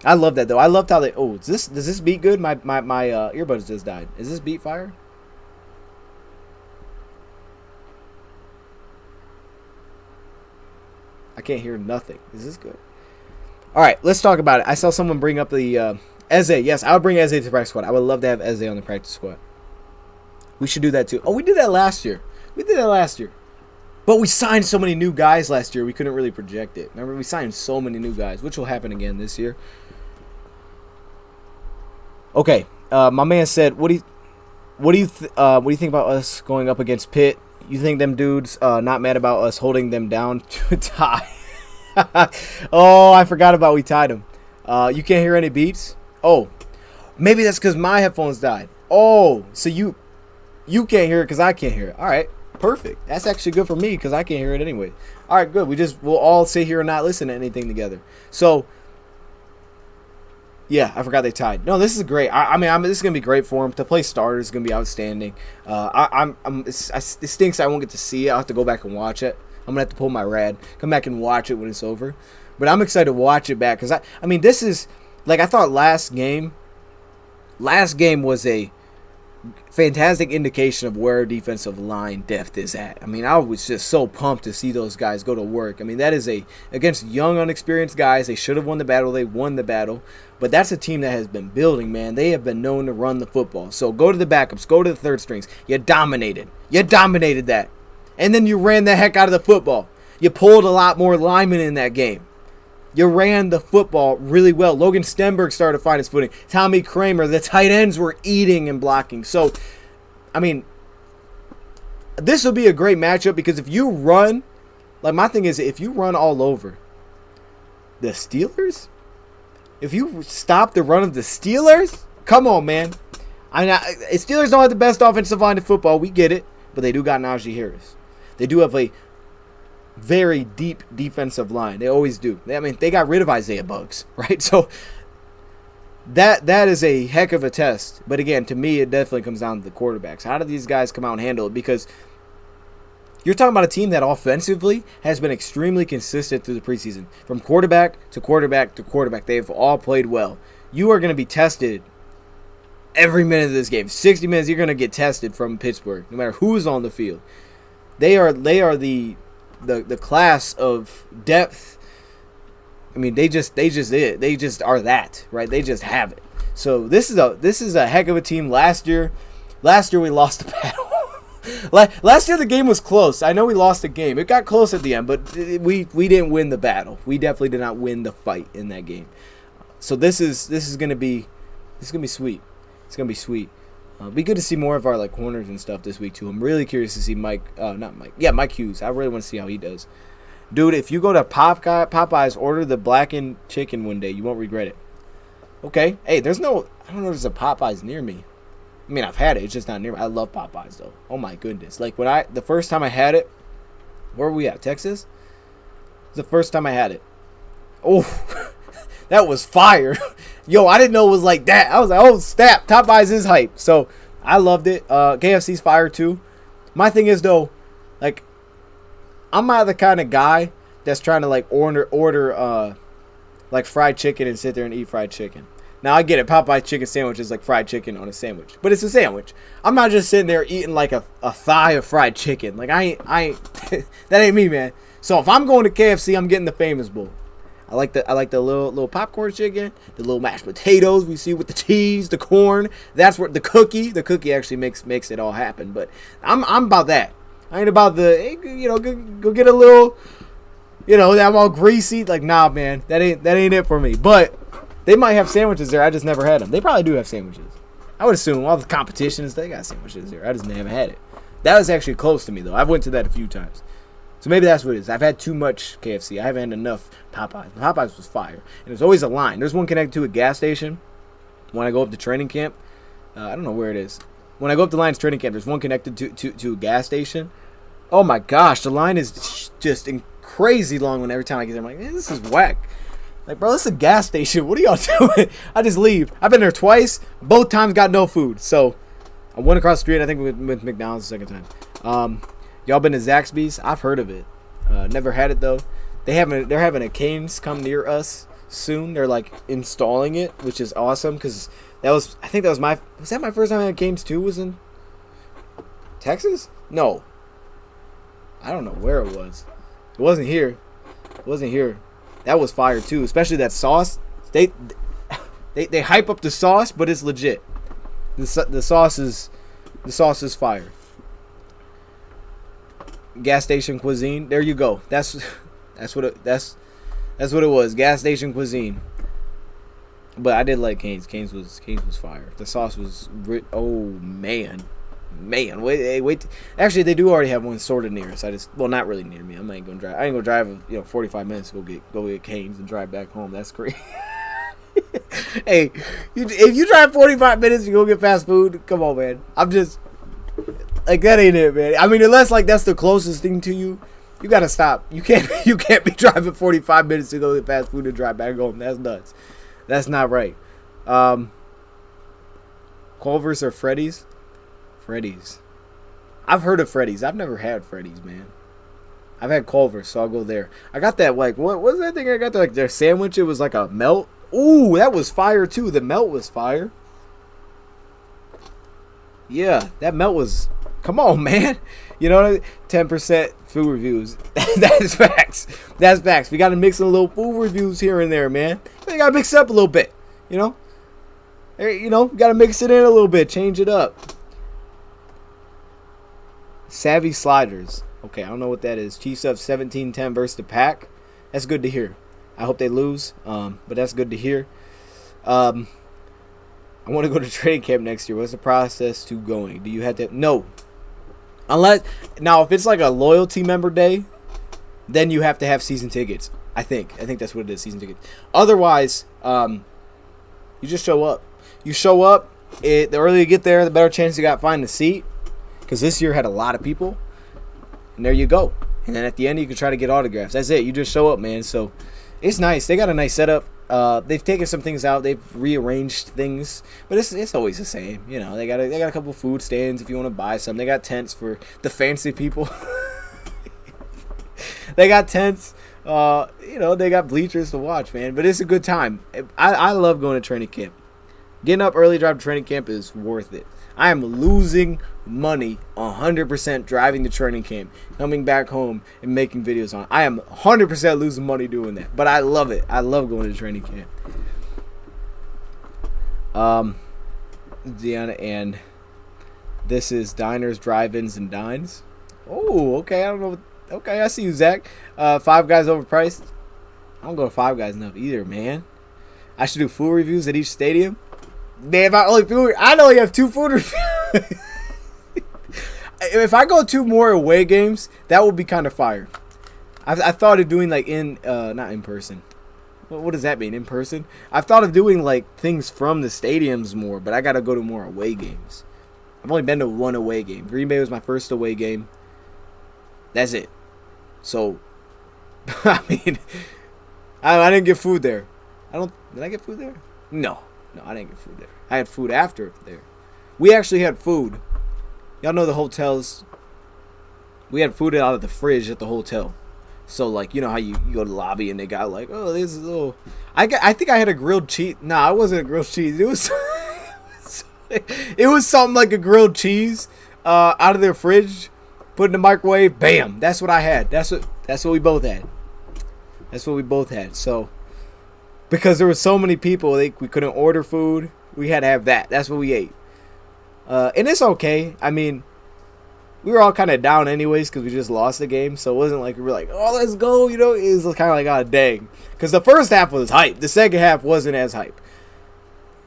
I love that though. I loved how they. Oh, does this beat good? My earbuds just died. Is this beat fire? I can't hear nothing. Is this good? All right, let's talk about it. I saw someone bring up the Eze. Yes, I would bring Eze to the practice squad. I would love to have Eze on the practice squad. We should do that too. Oh, we did that last year. But we signed so many new guys last year, we couldn't really project it. Remember, we signed so many new guys, which will happen again this year. Okay, my man said, "What do you think about us going up against Pitt? You think them dudes not mad about us holding them down to a tie?" Oh, I forgot about we tied them. You can't hear any beats? Oh, maybe that's because my headphones died. Oh, so you can't hear it because I can't hear it. All right. Perfect. That's actually good for me because I can't hear it anyway. All right, good. We'll all sit here and not listen to anything together. So, yeah, I forgot they tied. No, this is great. This is gonna be great for him to play starter. Is gonna be outstanding. It stinks I won't get to see it. I'll have to go back and watch it. I'm gonna have to pull my rad, come back and watch it when it's over. But I'm excited to watch it back because this is like I thought last game. Last game was a fantastic indication of where defensive line depth is at. I was just so pumped to see those guys go to work. That is against young, unexperienced guys. They should have won the battle. They won the battle. But that's a team that has been building, man. They have been known to run the football. So go to the backups. Go to the third strings. You dominated that. And then you ran the heck out of the football. You pulled a lot more linemen in that game. You ran the football really well. Logan Stenberg started to find his footing. Tommy Kramer, the tight ends were eating and blocking. So, this will be a great matchup because if you run, my thing is if you run all over the Steelers, if you stop the run of the Steelers, come on, man. Steelers don't have the best offensive line in football. We get it, but they do got Najee Harris. They do have a very deep defensive line. They always do. They got rid of Isaiah Buggs, right? So that is a heck of a test. But again, to me, it definitely comes down to the quarterbacks. How do these guys come out and handle it? Because you're talking about a team that offensively has been extremely consistent through the preseason. From quarterback to quarterback to quarterback, they've all played well. You are going to be tested every minute of this game. 60 minutes, you're going to get tested from Pittsburgh, no matter who's on the field. They are the class of depth. They just are that, right? They just have it. So this is a heck of a team. Last year we lost the battle. Last year the game was close. I know we lost the game. It got close at the end, but we didn't win the battle. We definitely did not win the fight in that game. So this is gonna be sweet. It's gonna be sweet. Be good to see more of our corners and stuff this week too. I'm really Curious to see Mike Hughes. I really want to see how he does. Dude, if you go to Popeyes, order the blackened chicken one day. You won't regret it. Okay. Hey, I don't know if there's a Popeyes near me. I've had it. It's just not near me. I love Popeyes though. Oh my goodness. The first time I had it, where were we at? Texas? The first time I had it. Oh, that was fire. Yo, I didn't know it was like that. I was like, oh, snap. Popeyes is hype. So, I loved it. KFC's fire, too. My thing is, though, I'm not the kind of guy that's trying to, order fried chicken and sit there and eat fried chicken. Now I get it. Popeye chicken sandwich is like fried chicken on a sandwich, but it's a sandwich. I'm not just sitting there eating like a thigh of fried chicken. Like I ain't that ain't me, man. So if I'm going to KFC, I'm getting the famous bowl. I like the little popcorn chicken, the little mashed potatoes we see with the cheese, the corn. That's where the cookie actually makes it all happen. But I'm about that. I ain't about the go get a little, that all greasy. Like, nah, man, that ain't it for me. But they might have sandwiches there. I just never had them. They probably do have sandwiches. I would assume all the competitions, they got sandwiches there. I just never had it. That was actually close to me, though. I've went to that a few times. So maybe that's what it is. I've had too much KFC. I haven't had enough Popeyes. Popeyes was fire. And there's always a line. There's one connected to a gas station when I go up to training camp. I don't know where it is. When I go up to Lions training camp, there's one connected to a gas station. Oh, my gosh. The line is just crazy long when every time I get there. I'm like, man, this is whack. Like, bro, this is a gas station. What are y'all doing? I just leave. I've been there twice. Both times got no food. So I went across the street, I think, with McDonald's the second time. Y'all been to Zaxby's? I've heard of it. Never had it, though. They're having a Cane's come near us soon. They're, like, installing it, which is awesome because was that my first time I had Cane's, too, was in Texas? No. I don't know where it was. It wasn't here. That was fire too, especially that sauce. They hype up the sauce, but it's legit. The sauce is fire. Gas station cuisine. There you go. That's what it was. Gas station cuisine. But I did like Cane's. Cane's was fire. The sauce was oh man. Wait. Actually, they do already have one sort of near us. Not really near me. I ain't gonna drive 45 minutes to go get Cane's and drive back home. That's crazy. Hey, if you drive 45 minutes to go get fast food, come on, man. I'm just like, that ain't it, man. I mean, unless like that's the closest thing to you, you gotta stop. You can't be driving 45 minutes to go get fast food and drive back home. That's nuts. That's not right. Culver's or Freddy's? Freddy's. I've heard of Freddy's. I've never had Freddy's, man. I've had Culver's, so I'll go there. I got that, like, what was that thing I got there? Like, their sandwich, it was like a melt. Ooh, that was fire, too. The melt was fire. Yeah, that melt was... Come on, man. 10% food reviews. That's facts. That's facts. We got to mix in a little food reviews here and there, man. We got to mix it up a little bit, we got to mix it in a little bit. Change it up. Savvy Sliders. Okay, I don't know what that is. Chiefs up 17-10 versus the Pack. That's good to hear. I hope they lose, but that's good to hear. I want to go to training camp next year. What's the process to going? Do you have to? No. Now, if it's like a loyalty member day, then you have to have season tickets. I think that's what it is, season tickets. Otherwise, you just show up. You show up. The earlier you get there, the better chance you got to find a seat. Because this year had a lot of people. And there you go. And then at the end, you can try to get autographs. That's it. You just show up, man. So it's nice. They got a nice setup. They've taken some things out. They've rearranged things. But it's always the same. They got a couple food stands if you want to buy some. They got tents for the fancy people. They got tents. They got bleachers to watch, man. But it's a good time. I love going to training camp. Getting up early, drive to training camp is worth it. I am losing money 100% driving to training camp, coming back home and making videos on it. I am 100% losing money doing that, but I love it. I love going to training camp. Deanna, and this is Diners, Drive-Ins, and Dines. Oh, okay. I don't know. Okay, I see you, Zach. Five Guys overpriced. I don't go to Five Guys enough either, man. I should do food reviews at each stadium. Man, I only have 2 food reviews. If I go 2 more away games, that would be kind of fire. I thought of doing like not in person. What does that mean? In person? I've thought of doing like things from the stadiums more, but I gotta go to more away games. I've only been to 1 away game. Green Bay was my first away game. That's it. So, I mean, I didn't get food there. Did I get food there? No, I didn't get food there. I had food after there. We actually had food. Y'all know the hotels. We had food out of the fridge at the hotel. So like, you know how you go to the lobby and they got like, oh, this is a little. I think I had a grilled cheese. Nah, it wasn't a grilled cheese. It was it was something like a grilled cheese out of their fridge, put in the microwave. Bam, that's what I had. That's what we both had. That's what we both had. So because there were so many people, we couldn't order food. We had to have that. That's what we ate. And it's okay. I mean, we were all kind of down anyways because we just lost the game. So it wasn't like we were like, oh, let's go. You know, it was kind of like, oh, dang. Because the first half was hype. The second half wasn't as hype.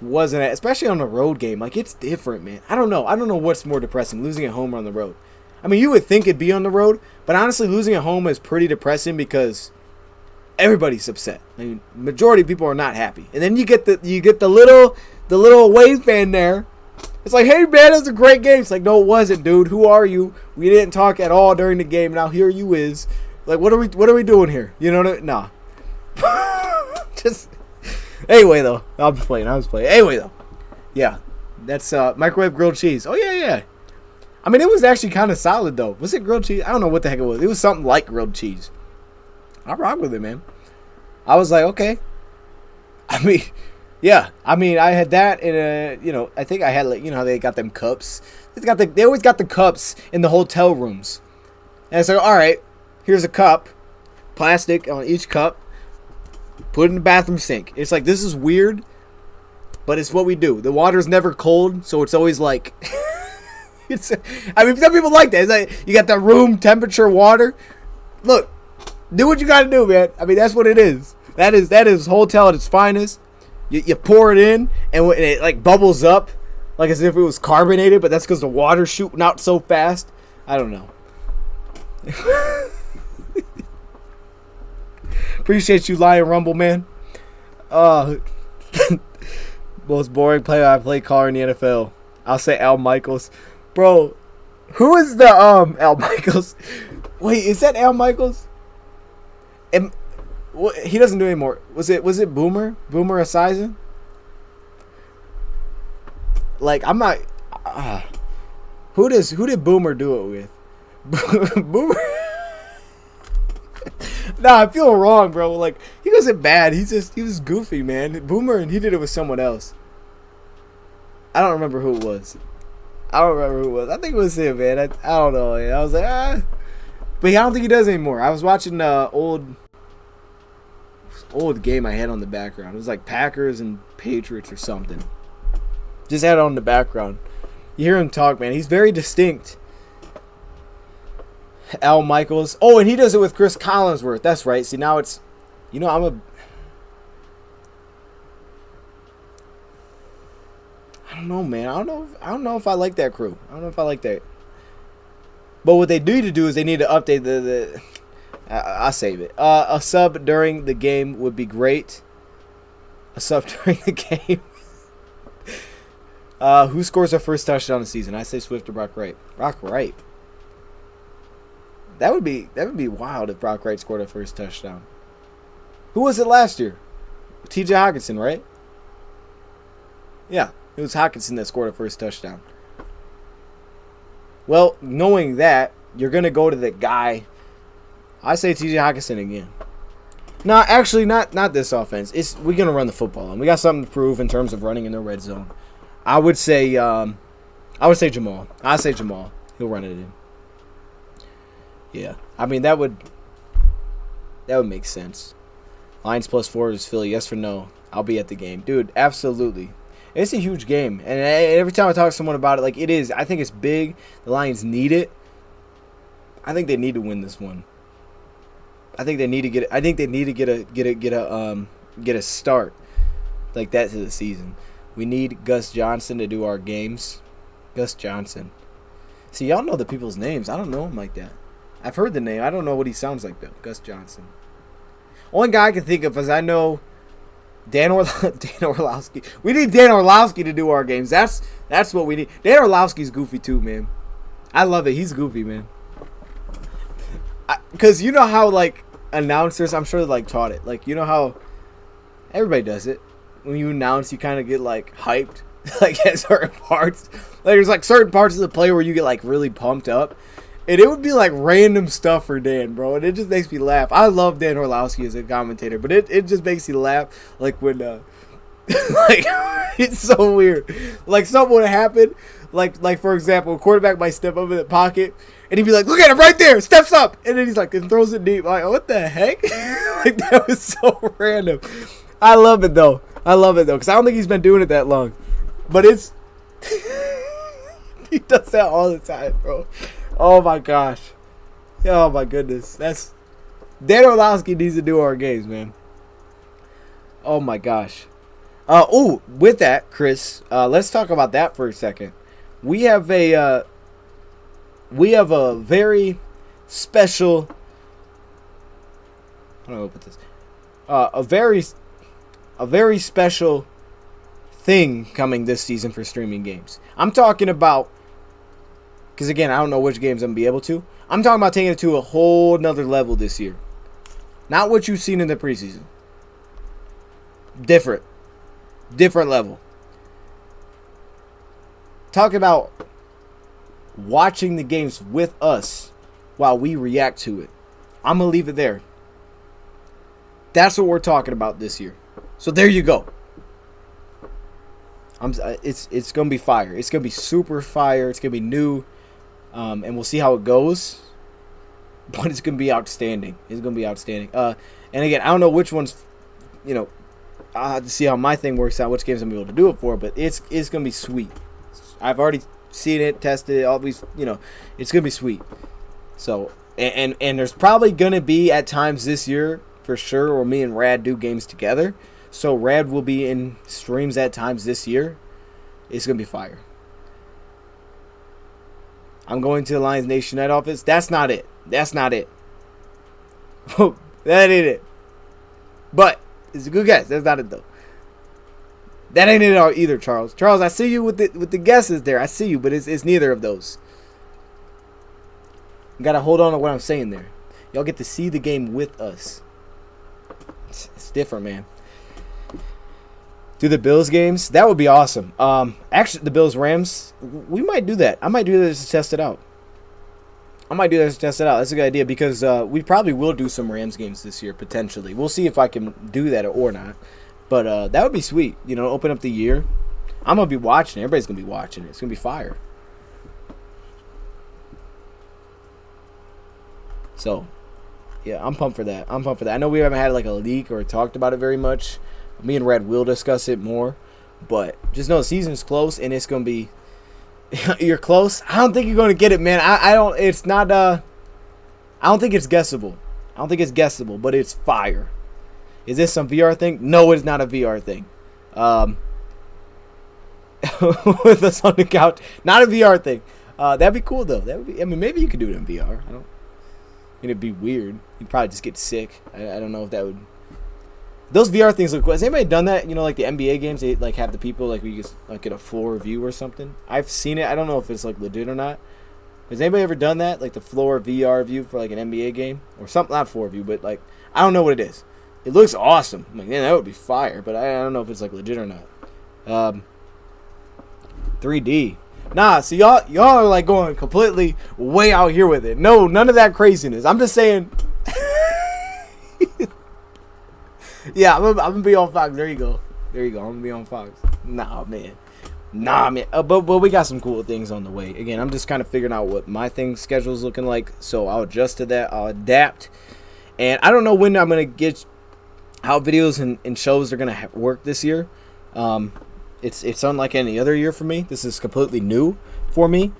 Especially on the road game. Like, it's different, man. I don't know what's more depressing, losing at home or on the road. I mean, you would think it'd be on the road. But honestly, losing at home is pretty depressing because everybody's upset. I mean, majority of people are not happy. And then you get the little away fan there. It's like, hey, man, it was a great game. It's like, no, it wasn't, dude. Who are you? We didn't talk at all during the game. Now here you is. Like, what are we doing here? You know what I mean? Nah. Just anyway, though. I was playing. Anyway, though. Yeah. That's microwave grilled cheese. Oh, yeah. I mean, it was actually kind of solid, though. Was it grilled cheese? I don't know what the heck it was. It was something like grilled cheese. I rock with it, man. I was like, okay. I mean... Yeah, I mean, I had that in I think I had, like, you know how they got them cups? They always got the cups in the hotel rooms. And so, all right, here's a cup, plastic on each cup, put it in the bathroom sink. It's like, this is weird, but it's what we do. The water's never cold, so it's always like, I mean, some people like that. It's like, you got that room temperature water. Look, do what you got to do, man. I mean, that's what it is. That is hotel at its finest. You pour it in, and it like bubbles up, like as if it was carbonated, but that's because the water's shooting out so fast. I don't know. Appreciate you, Lion Rumble, man. Most boring play caller in the NFL. I'll say Al Michaels. Bro, who is the Al Michaels? Wait, is that Al Michaels? He doesn't do it anymore. Was it Boomer Esiason? Like, I'm not. Who did Boomer do it with? Boomer. Nah, I feel wrong, bro. Like, he wasn't bad. He was goofy, man. Boomer, and he did it with someone else. I don't remember who it was. I think it was him, man. I don't know. Man. I was like, but I don't think he does anymore. I was watching old game I had on the background. It was like Packers and Patriots or something. Just had it on the background. You hear him talk, man. He's very distinct. Al Michaels. Oh, and he does it with Chris Collinsworth. That's right. See, now it's, I don't know, man. I don't know if I like that crew. I don't know if I like that. But what they need to do is they need to update the I'll save it. A sub during the game would be great. A sub during the game. Who scores their first touchdown of the season? I say Swift or Brock Wright. Brock Wright. That would be wild if Brock Wright scored a first touchdown. Who was it last year? T.J. Hockenson, right? Yeah, it was Hockenson that scored a first touchdown. Well, knowing that, you're gonna go to the guy. I say T.J. Hockenson again. No, actually, not this offense. We're gonna run the football, and we got something to prove in terms of running in the red zone. I would say Jamal. I say Jamal. He'll run it in. Yeah, I mean that would make sense. Lions +4 is Philly. Yes or no? I'll be at the game, dude. Absolutely. It's a huge game, and every time I talk to someone about it, like it is. I think it's big. The Lions need it. I think they need to win this one. I think they need to get a start like that to the season. We need Gus Johnson to do our games. Gus Johnson. See, y'all know the people's names. I don't know him like that. I've heard the name. I don't know what he sounds like though. Gus Johnson. Only guy I can think of is I know Dan Orlovsky. We need Dan Orlovsky to do our games. That's what we need. Dan Orlovsky's goofy too, man. I love it. He's goofy, man. Because you know how, like, announcers, I'm sure, like, taught it. Like, you know how everybody does it. When you announce, you kind of get, like, hyped. Like, at certain parts. Like, there's, like, certain parts of the play where you get, like, really pumped up. And it would be like random stuff for Dan, bro. And it just makes me laugh. I love Dan Orlowski as a commentator, but it just makes me laugh. Like when, like, it's so weird. Like something would happen. Like for example, a quarterback might step up in the pocket, and he'd be like, "Look at him right there, steps up," and then he's like, and throws it deep. Like, what the heck? Like that was so random. I love it though. Because I don't think he's been doing it that long. But it's he does that all the time, bro. Oh my gosh. Oh my goodness. That's Dan Orlowski needs to do our games, man. Oh my gosh. With that, Chris, let's talk about that for a second. We have a very special. I don't know how to put this. A very special thing coming this season for streaming games. I'm talking about, because again, I don't know which games I'm going to be able to. I'm talking about taking it to a whole nother level this year. Not what you've seen in the preseason. Different level. Talk about watching the games with us while we react to it. I'm going to leave it there. That's what we're talking about this year. So there you go. It's gonna be fire. It's gonna be super fire. It's gonna be new, and we'll see how it goes. But it's gonna be outstanding. And again, I don't know which ones. I'll have to see how my thing works out. Which games I'm gonna be able to do it for. But it's gonna be sweet. I've already seen it, tested it. Always, it's gonna be sweet. So and there's probably gonna be at times this year for sure, where me and Rad do games together. So Rad will be in streams at times this year. It's going to be fire. I'm going to the Lions Nation Net office. That's not it. That ain't it. But it's a good guess. That's not it though. That ain't it either, Charles. Charles, I see you with the guesses there. I see you, but it's neither of those. You got to hold on to what I'm saying there. Y'all get to see the game with us. It's different, man. Do the Bills games? That would be awesome. Actually, the Bills-Rams, we might do that. I might do that to test it out. That's a good idea because we probably will do some Rams games this year, potentially. We'll see if I can do that or not. But that would be sweet. Open up the year. I'm going to be watching it. Everybody's going to be watching it. It's going to be fire. So, yeah, I'm pumped for that. I know we haven't had like a leak or talked about it very much. Me and Red will discuss it more, but just know the season's close and it's gonna be. You're close. I don't think you're gonna get it, man. I don't. It's not. I don't think it's guessable. But it's fire. Is this some VR thing? No, it's not a VR thing. With us on the couch, not a VR thing. That'd be cool though. Maybe you could do it in VR. It'd be weird. You'd probably just get sick. I don't know if that would. Those VR things look cool. Has anybody done that? Like the NBA games, they like have the people like we just like get a floor view or something. I've seen it. I don't know if it's like legit or not. Has anybody ever done that? Like the floor VR view for like an NBA game or something? Not floor view, but like I don't know what it is. It looks awesome. I'm like, man, that would be fire. But I don't know if it's like legit or not. 3D. Nah, so y'all are like going completely way out here with it. No, none of that craziness. I'm just saying. Yeah, I'm gonna be on Fox. There you go. I'm gonna be on Fox. Nah, man. But we got some cool things on the way. Again, I'm just kind of figuring out what my schedule is looking like. So I'll adjust to that. I'll adapt. And I don't know when I'm gonna get how videos and shows are gonna work this year. It's unlike any other year for me. This is completely new for me.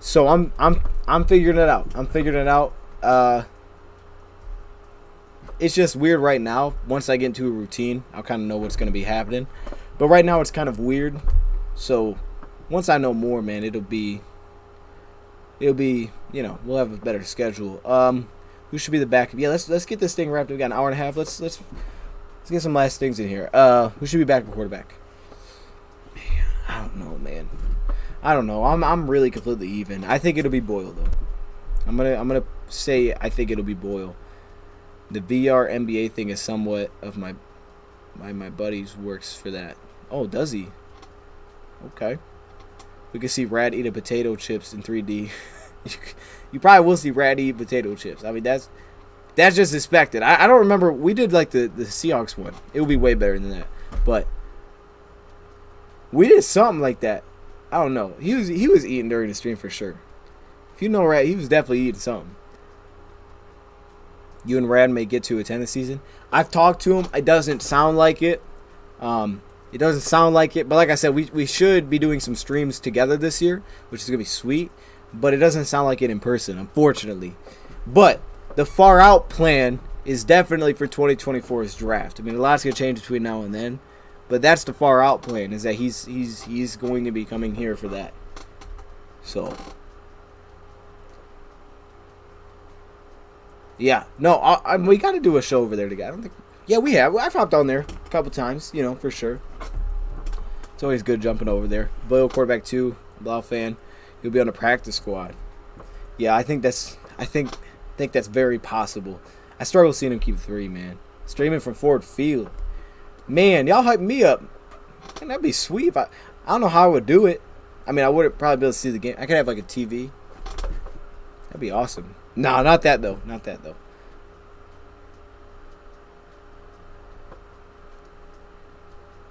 So I'm figuring it out. It's just weird right now. Once I get into a routine, I'll kind of know what's going to be happening. But right now, it's kind of weird. So once I know more, man, it'll be, we'll have a better schedule. Who should be the backup? Yeah, let's get this thing wrapped. We got an hour and a half. Let's get some last things in here. Who should be backup quarterback? Man, I don't know, man. I don't know. I'm really completely even. I think it'll be Boyle though. I'm gonna say I think it'll be Boyle. The VR NBA thing is somewhat of my buddy's works for that. Oh, does he? Okay. We can see Rad eat a potato chips in 3D. You probably will see Rad eat potato chips. I mean, that's just expected. I don't remember. We did like the Seahawks one. It would be way better than that. But we did something like that. I don't know. He was eating during the stream for sure. If you know Rad, he was definitely eating something. You and Rad may get to attend the season. I've talked to him. It doesn't sound like it. It doesn't sound like it. But like I said, we should be doing some streams together this year, which is going to be sweet. But it doesn't sound like it in person, unfortunately. But the far out plan is definitely for 2024's draft. I mean, a lot's going to change between now and then. But that's the far out plan, is that he's going to be coming here for that. So, yeah. No, we got to do a show over there together. I don't think. Yeah, we have. I've hopped on there a couple times, for sure. It's always good jumping over there. Boyle quarterback 2, Blau fan. He'll be on the practice squad. Yeah, I think that's very possible. I struggle seeing him keep 3, man. Streaming from Ford Field. Man, y'all hype me up. Man, that'd be sweet. I don't know how I would do it. I mean, I wouldn't probably be able to see the game. I could have like a TV. That'd be awesome. No, not that though. Not that though.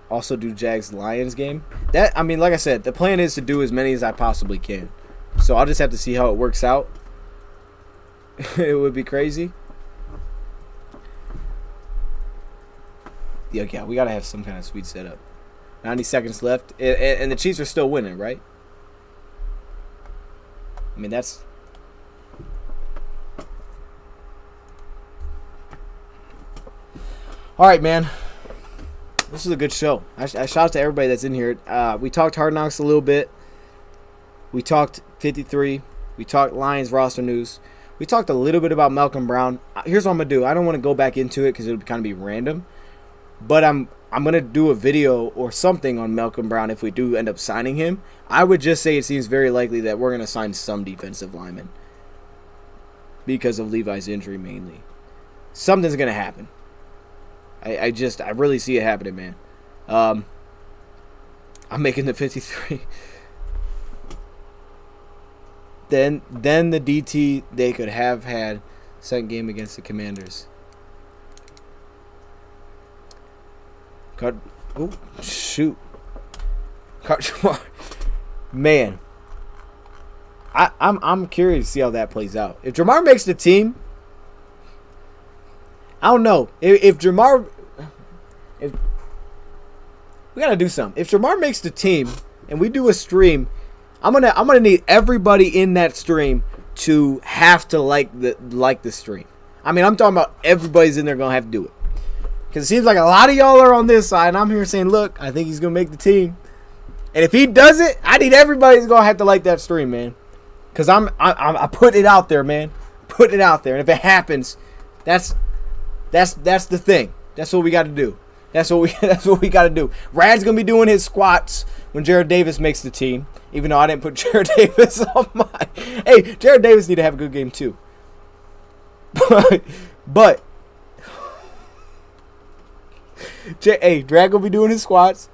Also do Jags-Lions game. That, I mean, like I said, the plan is to do as many as I possibly can. So I'll just have to see how it works out. It would be crazy. Yeah, we got to have some kind of sweet setup. 90 seconds left. And the Chiefs are still winning, right? I mean, that's... All right, man. This is a good show. I shout out to everybody that's in here. We talked Hard Knocks a little bit. We talked 53. We talked Lions roster news. We talked a little bit about Malcolm Brown. Here's what I'm going to do. I don't want to go back into it because it would kind of be random. But I'm going to do a video or something on Malcolm Brown if we do end up signing him. I would just say it seems very likely that we're going to sign some defensive linemen. Because of Levi's injury mainly. Something's going to happen. I really see it happening, man. I'm making the 53. Then the DT they could have had second game against the Commanders. Cut. Oh, shoot. Cut. Man. I'm curious to see how that plays out. If Jamar makes the team, I don't know. If Jamar, we gotta do something. If Jamar makes the team and we do a stream, I'm gonna need everybody in that stream to have to like the stream. I mean, I'm talking about everybody's in there gonna have to do it. Because it seems like a lot of y'all are on this side, and I'm here saying, look, I think he's going to make the team. And if he does it, I need everybody's going to have to like that stream, man. Because I put it out there, man. Put it out there. And if it happens, that's the thing. That's what we got to do. That's what we got to do. Rad's going to be doing his squats when Jared Davis makes the team. Even though I didn't put Jared Davis on my... Hey, Jared Davis need to have a good game, too. But... Hey, Drag will be doing his squats.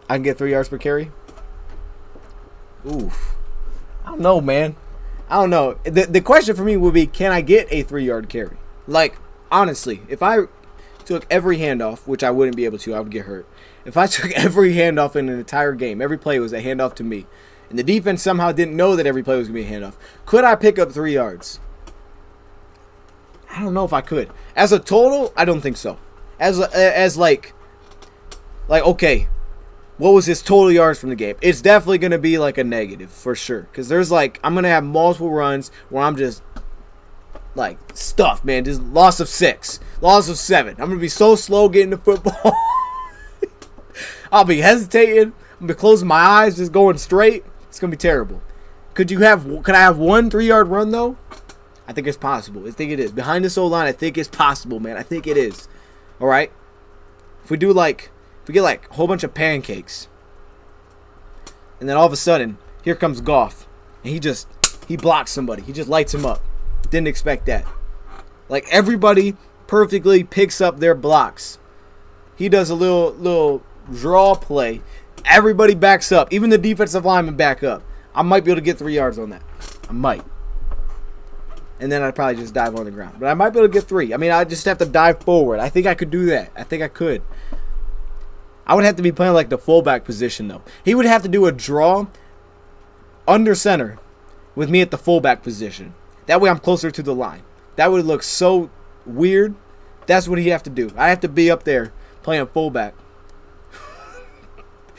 I can get 3 yards per carry. Oof. I don't know, man. I don't know. The question for me would be, can I get a 3-yard carry? Like, honestly, if I took every handoff, which I wouldn't be able to, I would get hurt. If I took every handoff in an entire game, every play was a handoff to me, and the defense somehow didn't know that every play was going to be a handoff, could I pick up 3 yards? I don't know if I could. As a total, I don't think so. As like okay, what was his total yards from the game? It's definitely going to be like a negative for sure. Because there's like, I'm going to have multiple runs where I'm just like stuffed, man. Just loss of 6, loss of 7. I'm going to be so slow getting the football. I'll be hesitating. I'm going to be closing my eyes, just going straight. It's going to be terrible. Could I have 1 3-yard run though? I think it's possible. I think it is. Behind this O-line, I think it's possible, man. I think it is. All right? If we get like a whole bunch of pancakes, and then all of a sudden, here comes Goff, and he blocks somebody. He just lights him up. Didn't expect that. Like, everybody perfectly picks up their blocks. He does a little draw play, Everybody backs up. Even the defensive linemen back up. I might be able to get 3 yards on that. I might. And then I'd probably just dive on the ground. But I might be able to get 3. I mean, I just have to dive forward. I think I could do that. I think I could. I would have to be playing like the fullback position, though. He would have to do a draw under center with me at the fullback position. That way I'm closer to the line. That would look so weird. That's what he'd have to do. I have to be up there playing fullback.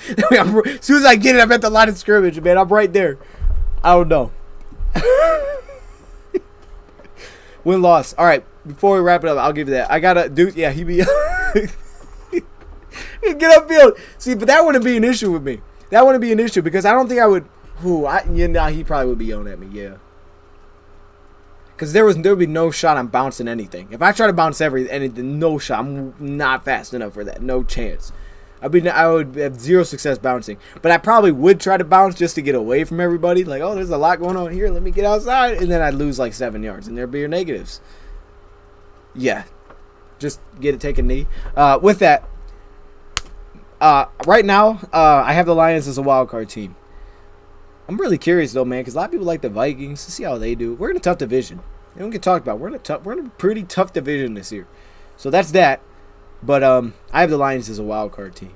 As soon as I get it, I'm at the line of scrimmage, man. I'm right there. I don't know. Win-loss. All right, before we wrap it up, I'll give you that. I got to do, yeah, he be... Get upfield. See, but that wouldn't be an issue with me. That wouldn't be an issue because I don't think I would... he probably would be yelling at me, yeah. Because there would be no shot I'm bouncing anything. If I try to bounce anything, no shot. I'm not fast enough for that. No chance. I would have zero success bouncing. But I probably would try to bounce just to get away from everybody. Like, oh, there's a lot going on here. Let me get outside. And then I'd lose like 7 yards. And there'd be your negatives. Yeah. Just take a knee. With that, right now, I have the Lions as a wild card team. I'm really curious though, man, because a lot of people like the Vikings. To see how they do. We're in a tough division. They don't get talked about. We're in a pretty tough division this year. So that's that. But I have the Lions as a wild card team.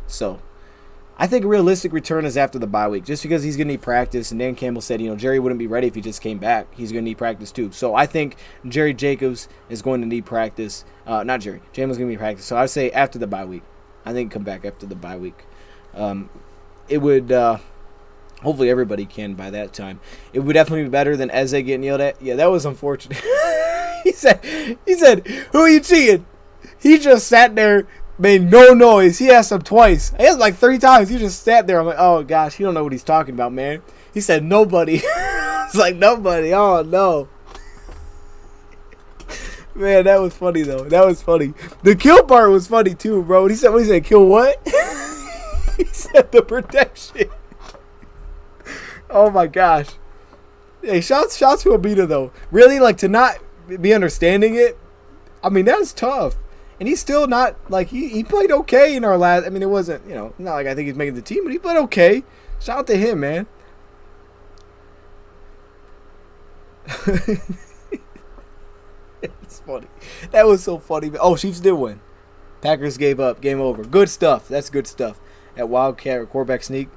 So I think a realistic return is after the bye week, just because he's gonna need practice. And Dan Campbell said, Jerry wouldn't be ready if he just came back. He's gonna need practice too. So I think Jerry Jacobs is going to need practice. Not Jerry. Jamel's gonna need practice. So I'd say after the bye week. I think come back after the bye week. It would. Hopefully everybody can by that time. It would definitely be better than Eze getting yelled at. Yeah, that was unfortunate. He said, who are you cheating? He just sat there, made no noise. He asked him twice. He asked like 3 times. He just sat there. I'm like, oh gosh, he don't know what he's talking about, man. He said nobody. It's like nobody. Oh no. Man, that was funny though. That was funny. The kill part was funny too, bro. He said, what he said? Kill what? He said the protection. Oh my gosh. Hey, shouts to Abita though. Really, like to not be understanding it. I mean, that's tough. And he's still not like he played okay in our last. I mean, it wasn't not like I think he's making the team, but he played okay. Shout out to him, man. It's funny. That was so funny. Oh, Chiefs did win. Packers gave up. Game over. Good stuff. That's good stuff. At Wildcat or quarterback sneak.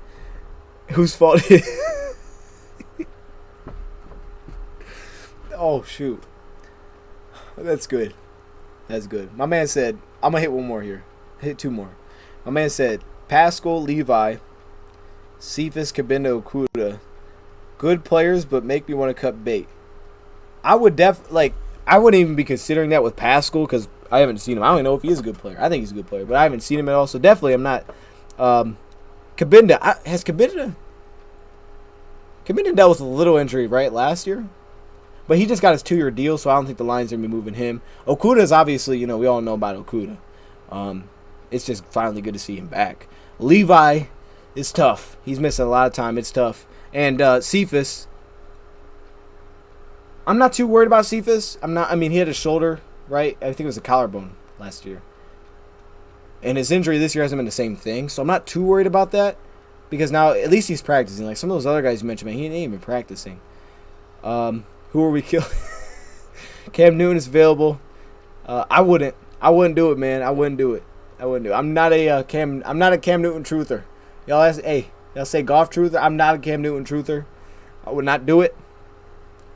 Whose fault? Oh shoot. That's good. That's good. My man said, I'm gonna hit one more here. Hit 2 more. My man said, Pascal, Levi, Cephas, Kabinda, Okuda, good players, but make me want to cut bait. I would I wouldn't even be considering that with Pascal because I haven't seen him. I don't even know if he is a good player. I think he's a good player, but I haven't seen him at all. So definitely, I'm not. Kabinda has Kabinda dealt with a little injury right last year, but he just got his 2-year deal, so I don't think the Lions are gonna be moving him. Okuda is obviously, we all know about Okuda. It's just finally good to see him back. Levi is tough. He's missing a lot of time. It's tough. And Cephas, I'm not too worried about Cephas. He had a shoulder, right? I think it was a collarbone last year. And his injury this year hasn't been the same thing, so I'm not too worried about that. Because now, at least he's practicing. Like some of those other guys you mentioned, man, he ain't even practicing. Who are we killing? Cam Newton is available. I wouldn't do it, man. I wouldn't do it. I'm not a Cam Newton truther. Y'all say golf truther. I'm not a Cam Newton truther. I would not do it.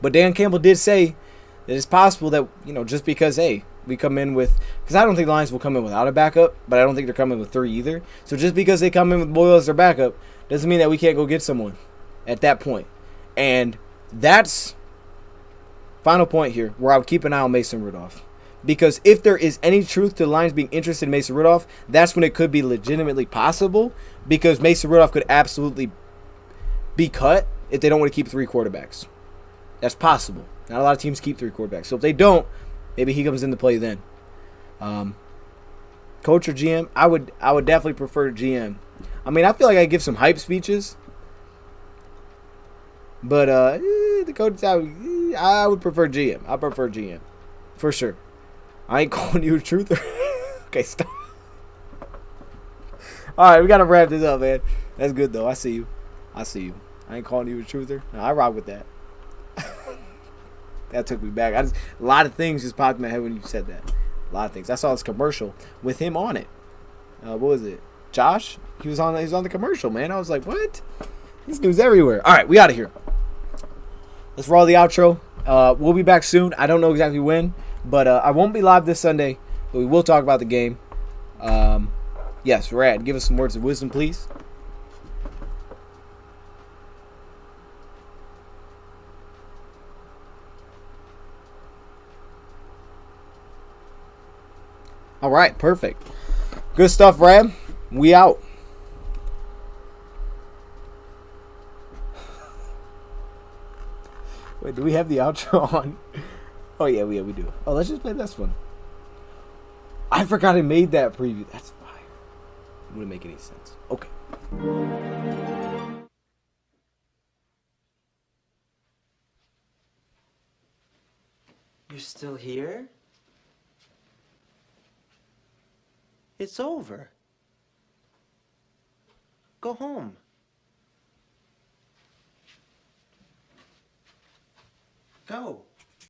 But Dan Campbell did say that it's possible that, just because, we come in with, because I don't think the Lions will come in without a backup, but I don't think they're coming with 3 either. So just because they come in with Boyle as their backup doesn't mean that we can't go get someone at that point. And that's final point here where I would keep an eye on Mason Rudolph. Because if there is any truth to the Lions being interested in Mason Rudolph, that's when it could be legitimately possible, because Mason Rudolph could absolutely be cut if they don't want to keep 3 quarterbacks. That's possible. Not a lot of teams keep 3 quarterbacks. So if they don't, maybe he comes into play then. Coach or GM? I would definitely prefer GM. I feel like I give some hype speeches. But the coach, I would prefer GM. I prefer GM. For sure. I ain't calling you a truther. Okay, stop. All right, we gotta wrap this up, man. That's good though. I see you. I see you. I ain't calling you a truther. No, I rock with that. That took me back. A lot of things just popped in my head when you said that. A lot of things. I saw this commercial with him on it. What was it? Josh? He was on the commercial, man. I was like, what? This dude's everywhere. All right, we out of here. Let's roll the outro. We'll be back soon. I don't know exactly when, but I won't be live this Sunday, but we will talk about the game. Yes, Rad, give us some words of wisdom, please. All right, perfect. Good stuff, Rad. We out. Wait, do we have the outro on? Oh, yeah, we do. Oh, let's just play this one. I forgot I made that preview. That's fire. It wouldn't make any sense. Okay. You're still here? It's over. Go home. Go.